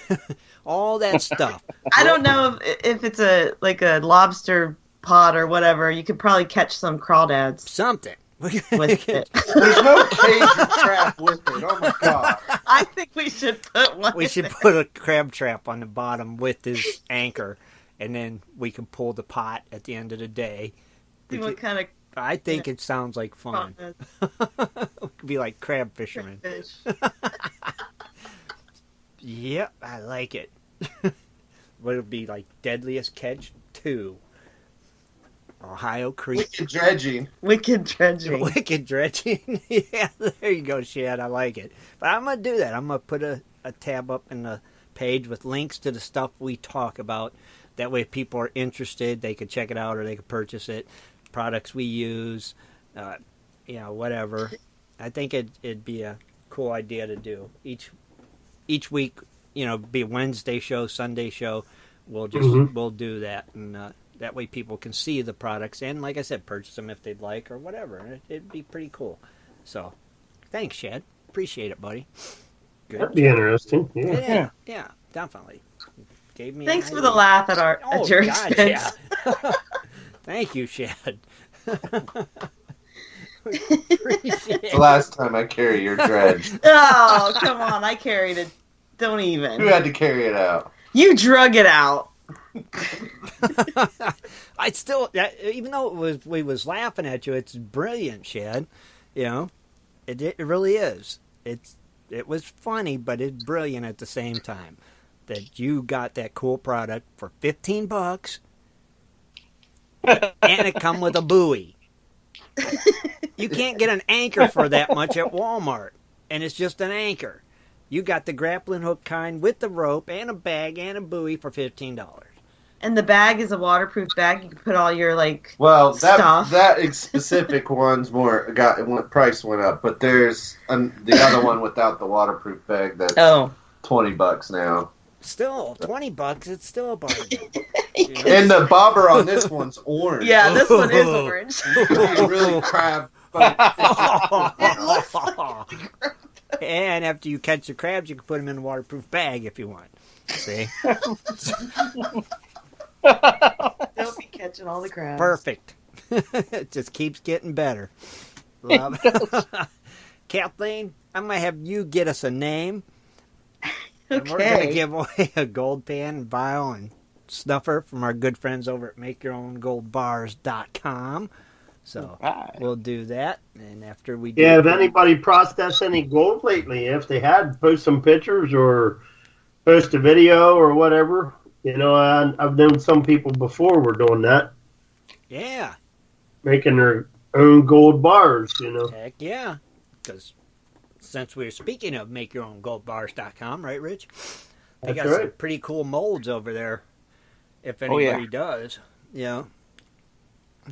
there. All that stuff. I don't know if it's a lobster pot or whatever. You could probably catch some crawdads. Something. With it. There's no cage or trap with it. Oh my god. I think we should put one. We should put a crab trap on the bottom with his anchor. And then we can pull the pot at the end of the day. I think it sounds like fun. We could be like crab fishermen. Yep, I like it. What would be like Deadliest Catch 2? Ohio Creek. Wicked dredging. Wicked dredging. Wicked dredging. Yeah, there you go, Shad. I like it. But I'm going to do that. I'm going to put a tab up in the page with links to the stuff we talk about. That way if people are interested, they could check it out or they could purchase it. Products we use, whatever. I think it'd be a cool idea to do. Each week, be a Wednesday show, Sunday show. We'll do that. And that way people can see the products and, like I said, purchase them if they'd like or whatever. It'd be pretty cool. So, thanks, Shad. Appreciate it, buddy. Good. That'd be interesting. Yeah, definitely. Gave me. Thanks for the laugh at your expense. Yeah. Thank you, Shad. The last time I carry your dredge. Oh, come on. I carried it. Don't even. Who had to carry it out? You drug it out. I still, even though we was laughing at you, it's brilliant, Shad. It really is. It was funny, but it's brilliant at the same time. That you got that cool product for $15, and it come with a buoy. You can't get an anchor for that much at Walmart, and it's just an anchor. You got the grappling hook kind with the rope and a bag and a buoy for $15. And the bag is a waterproof bag. You can put all your stuff. That specific one's price went up, but there's the other one without the waterproof bag that's $20 now. Still $20. It's still a bargain. And the bobber on this one's orange. Yeah, this one is orange. Really crab. It looks like and after you catch the crabs, you can put them in a waterproof bag if you want. See? Don't be catching all the crabs. Perfect. It just keeps getting better. Love it. Kathleen, I'm going to have you get us a name. Okay. And we're going to give away a gold pan, vial, and snuffer from our good friends over at MakeYourOwnGoldBars.com. So we'll do that. And after we do if anybody processed any gold lately, if they had, post some pictures or post a video or whatever. I've known some people before were doing that. Yeah. Making their own gold bars, Heck yeah. Because since we're speaking of MakeYourOwnGoldBars.com, right, Rich? They got some pretty cool molds over there, if anybody does. Yeah.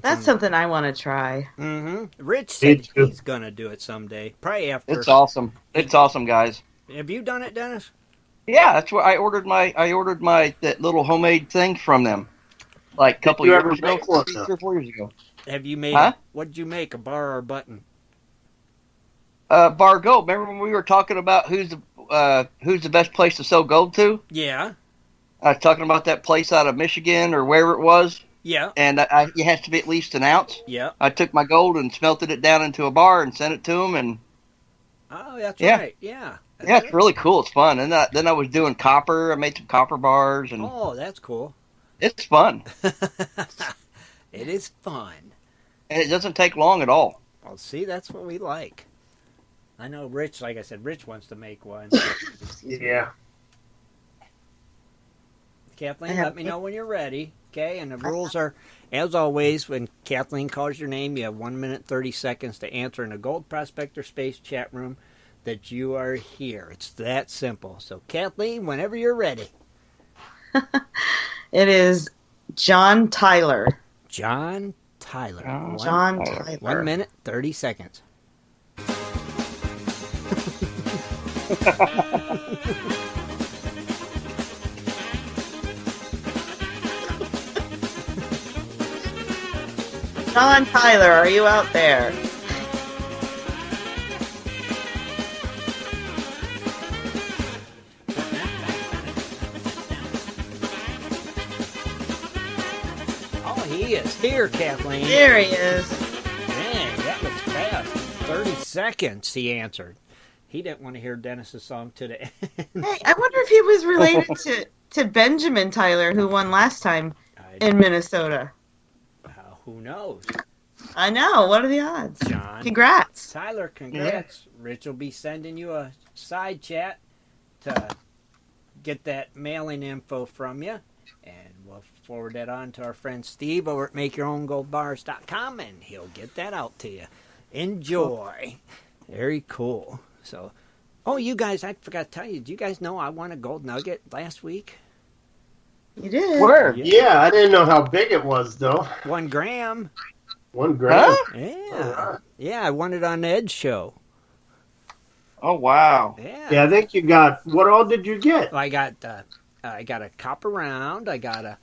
That's something I want to try. Mm-hmm. Rich said he's going to do it someday. Probably after. It's awesome. It's awesome, guys. Have you done it, Dennis? Yeah, that's what I ordered that little homemade thing from them. Like a couple years ago, 3 or 4 years ago. Have you made what did you make, a bar or a button? Bar gold. Remember when we were talking about who's the best place to sell gold to? Yeah. I was talking about that place out of Michigan or wherever it was. Yeah. And it has to be at least an ounce. Yeah. I took my gold and smelted it down into a bar and sent it to them. And that's right. Yeah. Yeah, it's really cool. It's fun. And then I was doing copper. I made some copper bars. And that's cool. It's fun. It is fun. And it doesn't take long at all. Well, see, that's what we like. I know Rich, like I said, Rich wants to make one. Yeah. Kathleen, let me know when you're ready. Okay, and the rules are, as always, when Kathleen calls your name, you have 1 minute 30 seconds to answer in the Gold Prospector Space chat room that you are here. It's that simple. So, Kathleen, whenever you're ready. It is John Tyler. John Tyler. John Tyler. 1 minute 30 seconds. John Tyler, are you out there? Oh, he is here, Kathleen. There he is. Man, that was fast. 30 seconds, he answered. He didn't want to hear Dennis's song to the end. Hey, I wonder if he was related to Benjamin Tyler, who won last time in Minnesota. Who knows? I know. What are the odds? John. Congrats. Tyler, congrats. Yeah. Rich will be sending you a side chat to get that mailing info from you, and we'll forward that on to our friend Steve over at MakeYourOwnGoldBars.com, and he'll get that out to you. Enjoy. Very cool. So, oh, you guys, I forgot to tell you, did you guys know I won a gold nugget last week? You did? Where? Yeah, I didn't know how big it was, though. 1 gram. 1 gram? Huh? Yeah. Yeah, I won it on Ed's show. Oh, wow. Yeah, I think you got, what all did you get? I got a copper round. I got a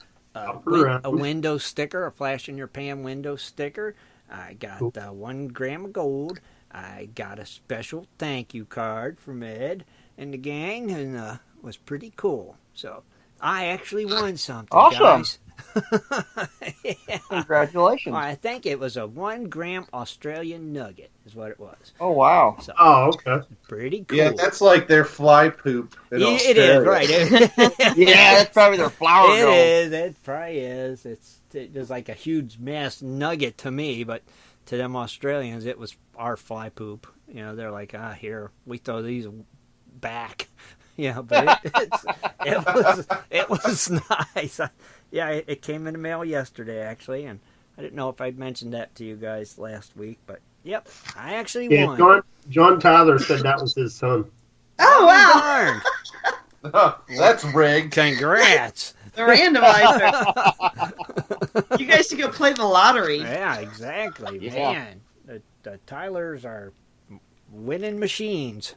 round. window sticker, a flash in your pan window sticker. I got 1 gram of gold. I got a special thank you card from Ed and the gang, and it was pretty cool. So I actually won something, Awesome. guys. Yeah. Congratulations. Well, I think it was a 1 gram Australian nugget is what it was. Oh, wow. So, okay. Pretty cool. Yeah, that's like their fly poop in It Australia. is, right. Yeah, that's probably their flower It gold. is. It probably is. It's like a huge mass nugget to me, but to them Australians, it was our fly poop. They're like, here, we throw these back. But it was nice. It came in the mail yesterday, actually, and I didn't know if I'd mentioned that to you guys last week, but yep, I actually won. John Tyler said that was his son. Oh, wow. Darn. That's rigged. Congrats. The randomizer. You guys should go play the lottery. Yeah, exactly. Yeah. Man, the Tylers are winning machines.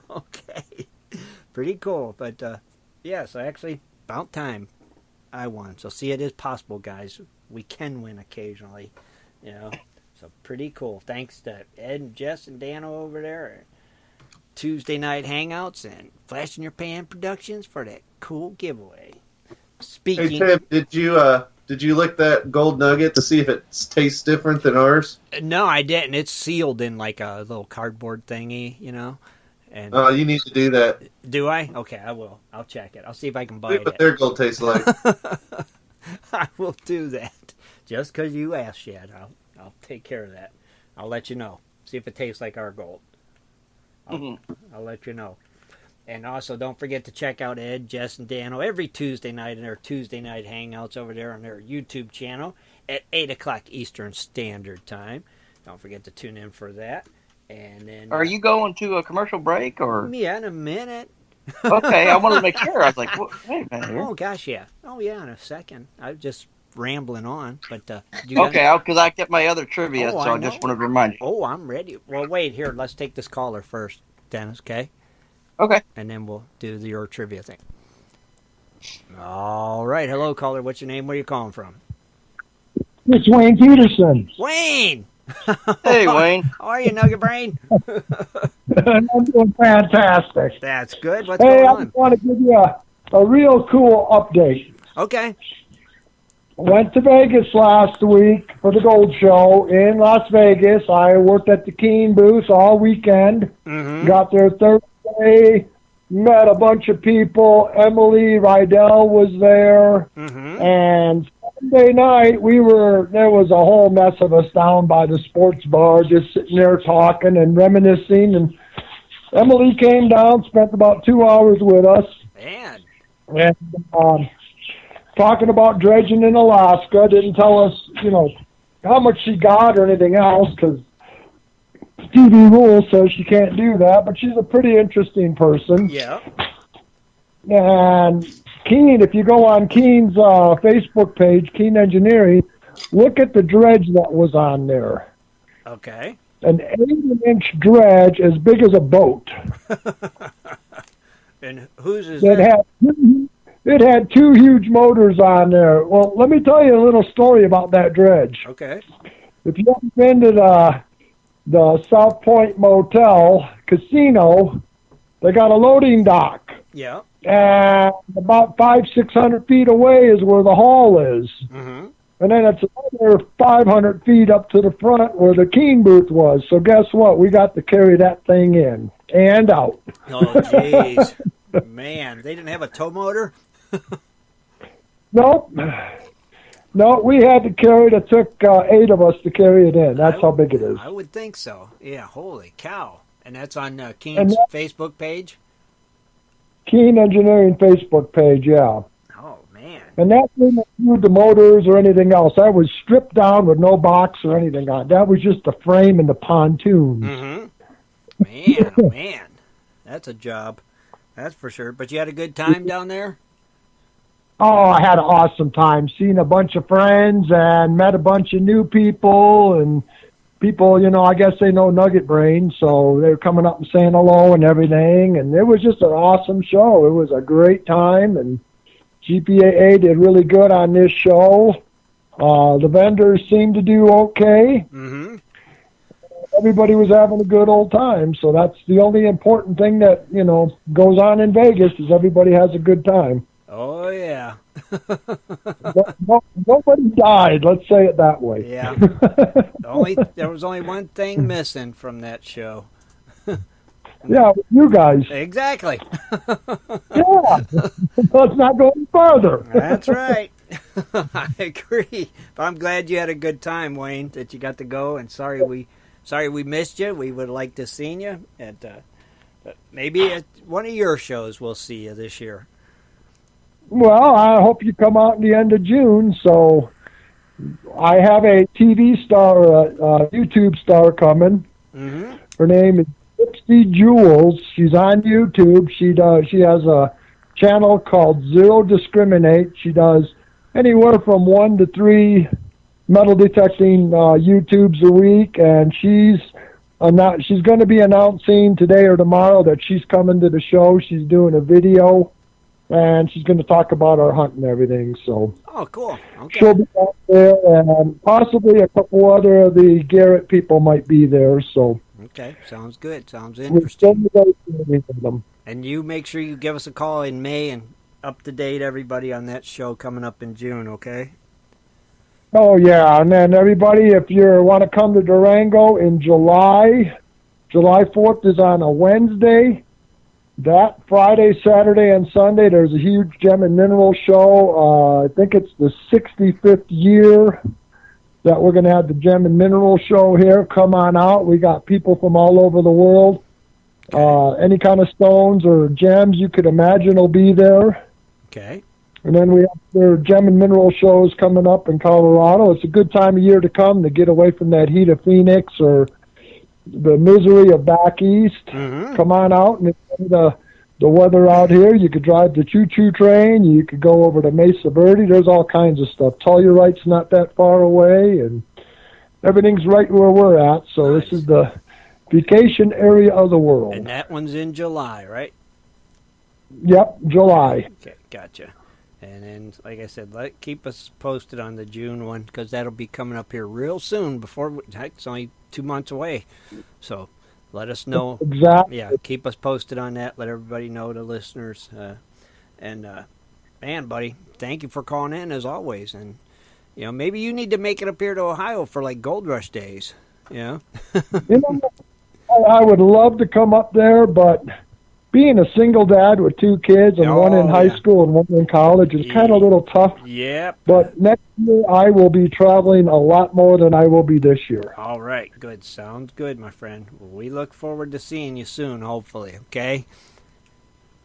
Okay. Pretty cool. But, so actually, about time I won. So, see, it is possible, guys. We can win occasionally, So, pretty cool. Thanks to Ed and Jess and Dano over there at Tuesday Night Hangouts and Flash in Your Pan Productions for that cool giveaway. Speaking... Hey, Tim, did you lick that gold nugget to see if it tastes different than ours? No, I didn't. It's sealed in like a little cardboard thingy, And Oh, you need to do that. do I? Okay, I will. I'll check it. I'll see if I can See bite what it. their gold tastes like. I will do that. Just because you asked, Shad. I'll take care of that. I'll let you know. See if it tastes like our gold. I'll let you know. And also, don't forget to check out Ed, Jess, and Dano every Tuesday night in their Tuesday Night Hangouts over there on their YouTube channel at 8 o'clock Eastern Standard Time. Don't forget to tune in for that. And then, Are you going to a commercial break, or? Yeah, in a minute. Okay, I wanted to make sure. I was like, wait a minute here. Oh, gosh, yeah. Oh, yeah, in a second. I'm just rambling on. But Okay, because I kept my other trivia, Oh, so I know. just wanted to remind you. Oh, I'm ready. Well, wait, here. Let's take this caller first, Dennis, okay? Okay. And then we'll do your trivia thing. All right. Hello, caller. What's your name? Where are you calling from? It's Wayne Peterson. Wayne! Hey, Wayne. How are you, Nugget Brain? I'm doing fantastic. That's good. What's Hey, going I on? just want to give you a real cool update. Okay. Went to Vegas last week for the Gold Show in Las Vegas. I worked at the Keen booth all weekend. Mm-hmm. Got there Thursday, met a bunch of people. Emily Rydell was there. Mm-hmm. And Sunday night, there was a whole mess of us down by the sports bar, just sitting there talking and reminiscing. And Emily came down, spent about 2 hours with us. Man. And talking about dredging in Alaska. Didn't tell us, how much she got or anything else, because TV rules says she can't do that. But she's a pretty interesting person. Yeah. And Keen, if you go on Keen's Facebook page, Keen Engineering, look at the dredge that was on there. Okay. An 8-inch dredge as big as a boat. And whose is that? It had 2 huge motors on there. Well, let me tell you a little story about that dredge. Okay. If you haven't been to the South Point Motel Casino, they got a loading dock. Yeah. And about 500-600 feet away is where the hall is. Mm-hmm. And then it's another 500 feet up to the front where the Keen booth was. So guess what? We got to carry that thing in and out. Oh, jeez. Man, they didn't have a tow motor? Nope. No, we had to carry it. It took 8 of us to carry it in. That's how big it is. I would think so. Yeah, holy cow. And that's on Keen's Facebook page? Keen Engineering Facebook page, yeah. Oh, man. And that didn't include the motors or anything else. That was stripped down with no box or anything on it. That was just the frame and the pontoons. Mm-hmm. Man, oh, man. That's a job. That's for sure. But you had a good time down there? Oh, I had an awesome time. Seen a bunch of friends and met a bunch of new people. And people, I guess they know Nugget Brain, so they were coming up and saying hello and everything. And it was just an awesome show. It was a great time. And GPAA did really good on this show. The vendors seemed to do okay. Mm-hmm. Everybody was having a good old time, so that's the only important thing that, goes on in Vegas is everybody has a good time. Oh, yeah. Nobody died, let's say it that way. Yeah. There was only one thing missing from that show. Yeah, you guys. Exactly. Yeah. Let's not go any further. That's right. I agree. But I'm glad you had a good time, Wayne, that you got to go. And sorry we missed you. We would like to see you. But maybe at one of your shows we'll see you this year. Well, I hope you come out in the end of June. So I have a TV star, YouTube star coming. Mm-hmm. Her name is 60 Jules. She's on YouTube. She has a channel called Zero Discriminate. She does anywhere from 1 to 3 metal detecting YouTubes a week, and she's going to be announcing today or tomorrow that she's coming to the show. She's doing a video, and she's going to talk about our hunt and everything. So, oh, cool. Okay. She'll be out there, and possibly a couple other of the Garrett people might be there. So, okay, sounds good. Sounds interesting. Them. And you make sure you give us a call in May and up to date everybody on that show coming up in June. Okay. Oh, yeah, and then everybody, if you want to come to Durango in July 4th is on a Wednesday. That Friday, Saturday, and Sunday, there's a huge gem and mineral show. I think it's the 65th year that we're going to have the gem and mineral show here. Come on out. We got people from all over the world. Any kind of stones or gems you could imagine will be there. Okay. And then we have their gem and mineral shows coming up in Colorado. It's a good time of year to come to get away from that heat of Phoenix or the misery of back east. Mm-hmm. Come on out and enjoy the weather out here. You could drive the choo-choo train. You could go over to Mesa Verde. There's all kinds of stuff. Tellurite's not that far away, and everything's right where we're at. So nice. This is the vacation area of the world. And that one's in July, right? Yep, July. Okay, gotcha. And then, like I said, keep us posted on the June one, because that'll be coming up here real soon. It's only 2 months away. So let us know. Exactly. Yeah, keep us posted on that. Let everybody know, the listeners. Man, buddy, thank you for calling in, as always. And, maybe you need to make it up here to Ohio for, like, Gold Rush days. I would love to come up there, but being a single dad with 2 kids and one in high school and one in college is kind of a little tough. Yep. But next year I will be traveling a lot more than I will be this year. All right. Good. Sounds good, my friend. Well, we look forward to seeing you soon, hopefully. Okay?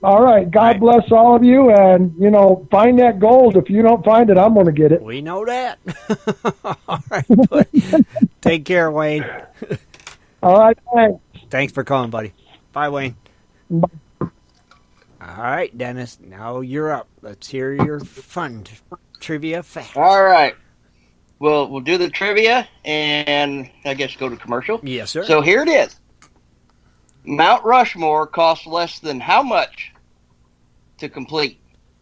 All right. God bless all of you. And, find that gold. If you don't find it, I'm going to get it. We know that. All right, buddy. Take care, Wayne. All right. Thanks. Thanks for calling, buddy. Bye, Wayne. Bye. All right, Dennis, now you're up. Let's hear your fun trivia fact. All right. We'll do the trivia and I guess go to commercial. Yes, sir. So here it is. Mount Rushmore costs less than how much to complete?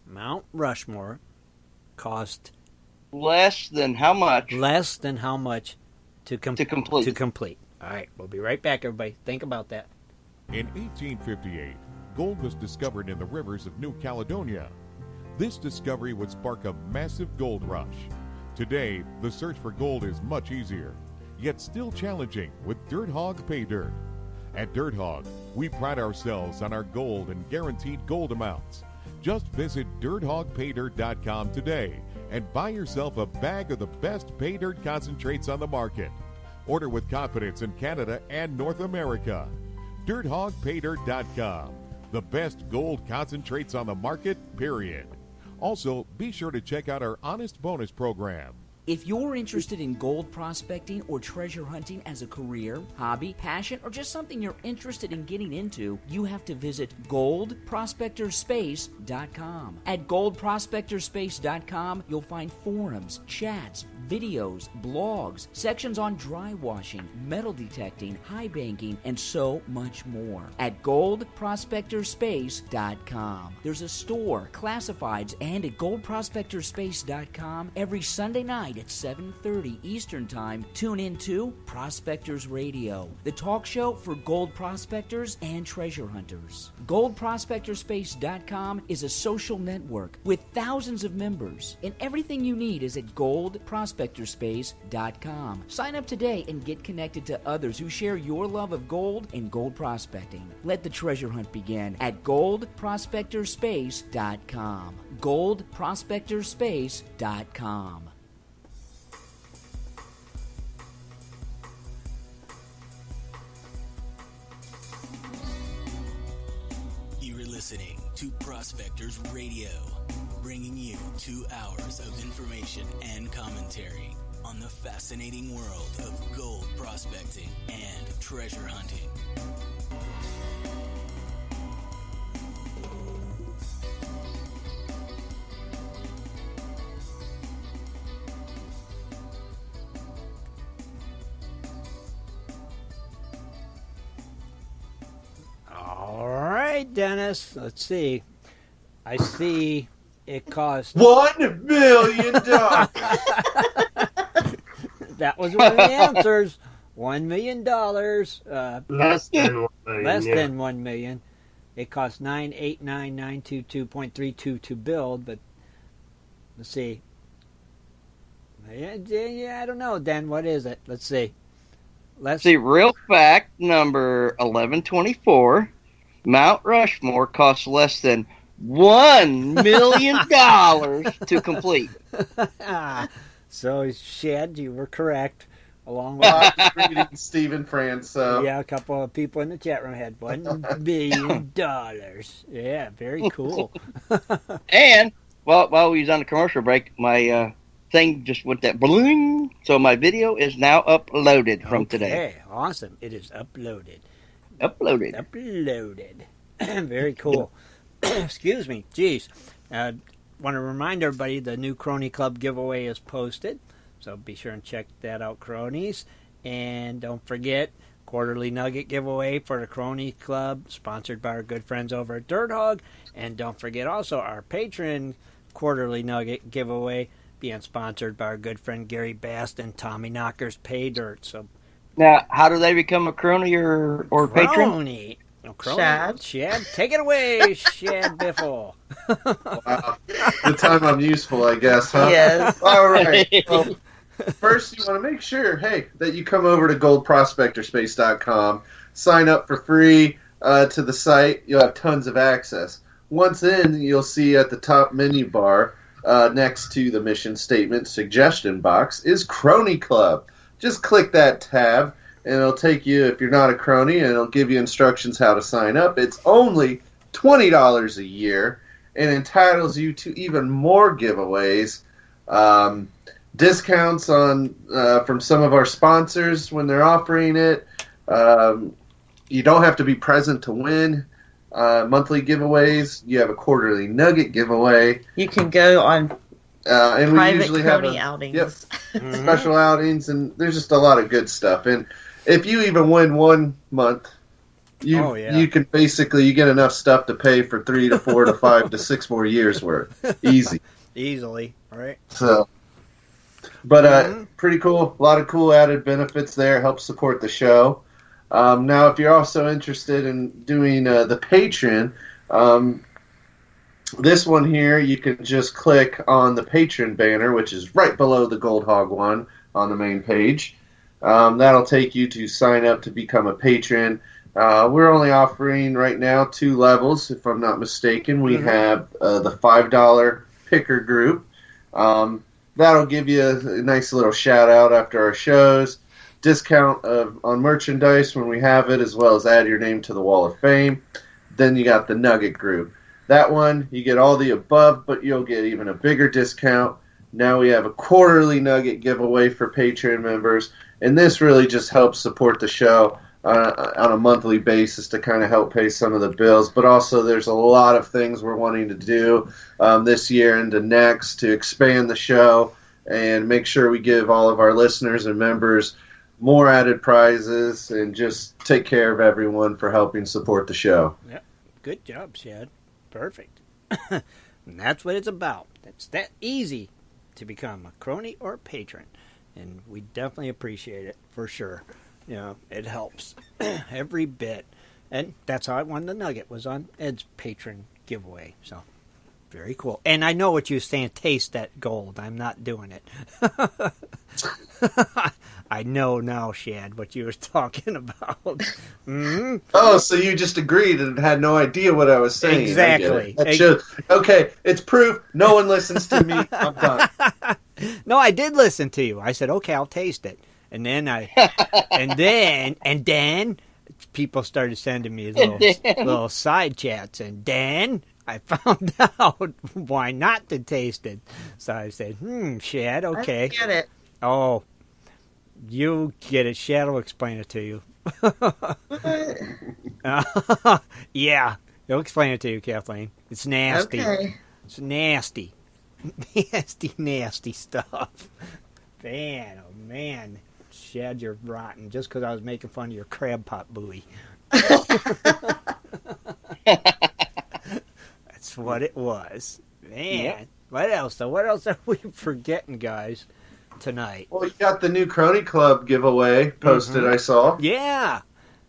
Mount Rushmore cost less than how much? Less than how much to complete? To complete. All right, we'll be right back, everybody. Think about that. In 1858, gold was discovered in the rivers of New Caledonia. This discovery would spark a massive gold rush. Today, the search for gold is much easier, yet still challenging with Dirt Hog Pay Dirt. At Dirt Hog, we pride ourselves on our gold and guaranteed gold amounts. Just visit dirthogpaydirt.com today and buy yourself a bag of the best pay dirt concentrates on the market. Order with confidence in Canada and North America. dirthogpaydirt.com. The best gold concentrates on the market, period. Also, be sure to check out our Honest Bonus program. If you're interested in gold prospecting or treasure hunting as a career, hobby, passion, or just something you're interested in getting into, you have to visit goldprospectorspace.com. At goldprospectorspace.com, you'll find forums, chats, videos, blogs, sections on dry washing, metal detecting, high banking, and so much more. At goldprospectorspace.com. There's a store, classifieds, and at goldprospectorspace.com every Sunday night at 7:30 Eastern Time. Tune in to Prospectors Radio, the talk show for gold prospectors and treasure hunters. GoldProspectorspace.com is a social network with thousands of members, and everything you need is at GoldProspectorspace.com. Sign up today and get connected to others who share your love of gold and gold prospecting. Let the treasure hunt begin at GoldProspectorspace.com. GoldProspectorspace.com. Listening to Prospectors Radio, bringing you 2 hours of information and commentary on the fascinating world of gold prospecting and treasure hunting. Dennis, let's see. I see it cost $1 million. That was one of the answers. $1 million. Less than 1 million. Less than 1 million. It cost $989,922.32 to build, but let's see. Yeah, I don't know, Dan. What is it? Let's see. Let's see. Real fact number 1124. Mount Rushmore costs less than $1 million to complete. So, Shad, you were correct. Along with reading Stephen France. So. Yeah, a couple of people in the chat room had $1 million. Yeah, very cool. And while we was on the commercial break, my thing just went that bling. So my video is now uploaded from today. Okay, awesome. It is uploaded. Uploaded. Very cool. Excuse me. Jeez. Want to remind everybody the new Crony Club giveaway is posted. So be sure and check that out, cronies. And don't forget, quarterly nugget giveaway for the Crony Club, sponsored by our good friends over at Dirt Hog. And don't forget also our patron quarterly nugget giveaway being sponsored by our good friend Gary Bast and Tommy Knocker's Pay Dirt. So now, how do they become a crony or patron? Crony. Shad, take it away, Shad Biffle. Wow. The time I'm useful, I guess, huh? Yes. All right. Well, first, you want to make sure, that you come over to goldprospectorspace.com, sign up for free to the site. You'll have tons of access. Once in, you'll see at the top menu bar, next to the mission statement suggestion box, is Crony Club. Just click that tab, and it'll take you, if you're not a crony, and it'll give you instructions how to sign up. It's only $20 a year and entitles you to even more giveaways, discounts on from some of our sponsors when they're offering it. You don't have to be present to win monthly giveaways. You have a quarterly nugget giveaway. You can go on and private we usually crony have outings. Yep, special outings, and there's just a lot of good stuff. And if you even win 1 month, you can basically, you get enough stuff to pay for 3 to 4 to 5 to 6 more years worth. Easily, right? So, but pretty cool. A lot of cool added benefits there. Helps support the show. Now, if you're also interested in doing the Patreon, this one here, you can just click on the Patreon banner, which is right below the Gold Hog one on the main page. That'll take you to sign up to become a patron. We're only offering right now 2 levels, if I'm not mistaken. We have the $5 picker group. That'll give you a nice little shout out after our shows, discount on merchandise when we have it, as well as add your name to the Wall of Fame. then you got the Nugget group. That one, you get all the above, but you'll get even a bigger discount. Now we have a quarterly Nugget giveaway for Patreon members, and this really just helps support the show on a monthly basis to kind of help pay some of the bills. But also there's a lot of things we're wanting to do this year and the next to expand the show and make sure we give all of our listeners and members more added prizes and just take care of everyone for helping support the show. Yep. Good job, Shad. Perfect. And that's what it's about. It's that easy to become a crony or a patron. And we definitely appreciate it, for sure. You know, it helps every bit. And that's how I won the Nugget, was on Ed's patron giveaway. So, very cool. And I know what you're saying, taste that gold. I'm not doing it. I know now, Shad, what you were talking about. Mm-hmm. Oh, so you just agreed and had no idea what I was saying. Exactly. Okay, it's proof. No one listens to me. I'm done. No, I did listen to you. I said, okay, I'll taste it. And then and then people started sending me little side chats. And then I found out why not to taste it. So I said, Shad, okay. I get it. Oh, you get it. Shad will explain it to you. Yeah, he'll explain it to you, Kathleen. It's nasty. Okay. It's nasty. Nasty stuff. Man, oh man. Shad, you're rotten just because I was making fun of your crab pot buoy. That's what it was. Man. Yep. What else, though? What else are we forgetting, guys, tonight? Well, you got the new Crony Club giveaway posted, I saw. Yeah.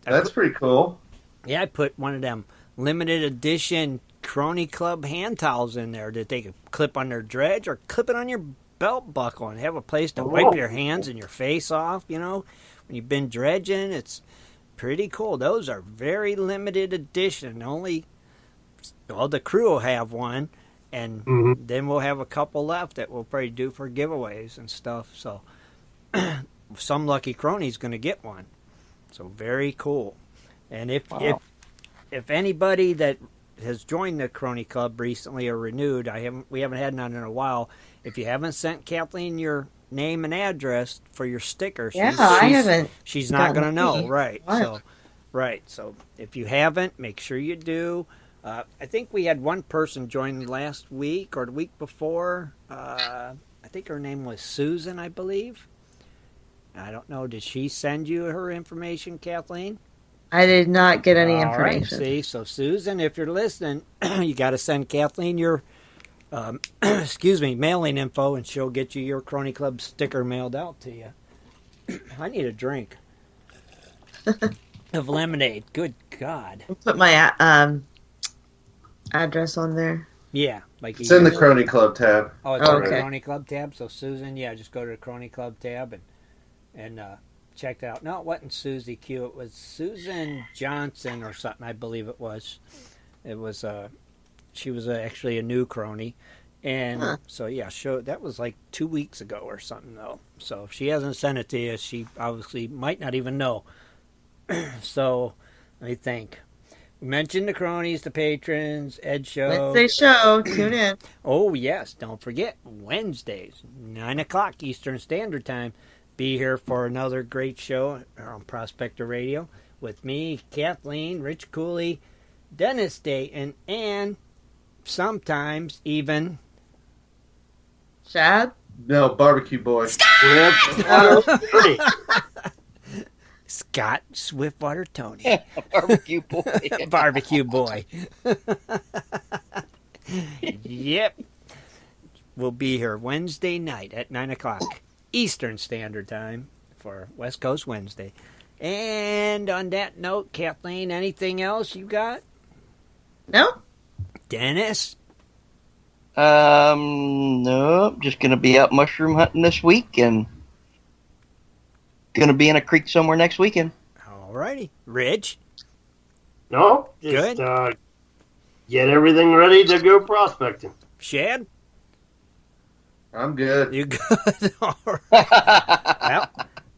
That's pretty cool. Yeah, I put one of them limited edition Crony Club hand towels in there that they could clip on their dredge or clip it on your belt buckle and have a place to wipe your hands and your face off, you know, when you've been dredging. It's pretty cool. Those are very limited edition. The crew will have one, and then we'll have a couple left that we'll probably do for giveaways and stuff. So some lucky crony's going to get one. So very cool. And if anybody that has joined the Crony Club recently or renewed, we haven't had none in a while. If you haven't sent Kathleen your name and address for your sticker, I haven't. She's not going to know, right? So if you haven't, make sure you do. I think we had one person join last week or the week before. I think her name was Susan, I believe. I don't know. Did she send you her information, Kathleen? I did not get any information. Right, see, so Susan, if you're listening, you got to send Kathleen your mailing info, and she'll get you your Crony Club sticker mailed out to you. I need a drink of lemonade. Good God! I'll put my address on there. Yeah, it's in the Crony Club tab. Oh, it's in the Crony Club tab. So Susan, just go to the Crony Club tab and check it out. No, it wasn't Susie Q. It was Susan Johnson or something, I believe it was. It was she was actually a new crony. And so, that was like 2 weeks ago or something, though. So if she hasn't sent it to you, she obviously might not even know. So let me think. We mentioned the cronies, the patrons, Ed Show. Wednesday show. Tune in. Oh, yes. Don't forget, Wednesdays, 9 o'clock Eastern Standard Time. Be here for another great show on Prospector Radio with me, Kathleen, Rich Cooley, Dennis Dayton, and sometimes even Shad? No, Barbecue Boy. Scott Swiftwater Tony. Barbecue Boy. Barbecue Boy. Yep. We'll be here Wednesday night at 9 o'clock. Eastern Standard Time for West Coast Wednesday. And on that note, Kathleen, anything else you got? No. Dennis? No. Just going to be out mushroom hunting this week and going to be in a creek somewhere next weekend. All righty. Rich? No. Just, get everything ready to go prospecting. Shad? I'm good. You good? All right. Well,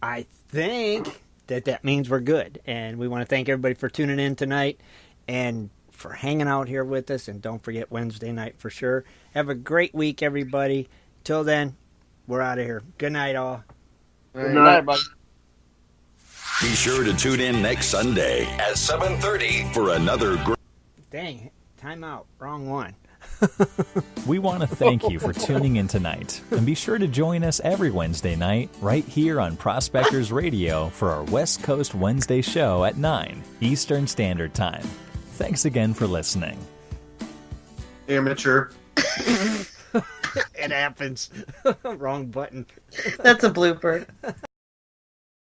I think that means we're good. And we want to thank everybody for tuning in tonight. And for hanging out here with us. And don't forget Wednesday night for sure. Have a great week, everybody. Till then, we're out of here. Good night, all. Good night, buddy. Be sure to tune in next Sunday at 7:30 for another great... Dang, time out. Wrong one. We want to thank you for tuning in tonight. And be sure to join us every Wednesday night right here on Prospectors Radio for our West Coast Wednesday show at 9 Eastern Standard Time. Thanks again for listening. Amateur. It happens. Wrong button. That's a blooper.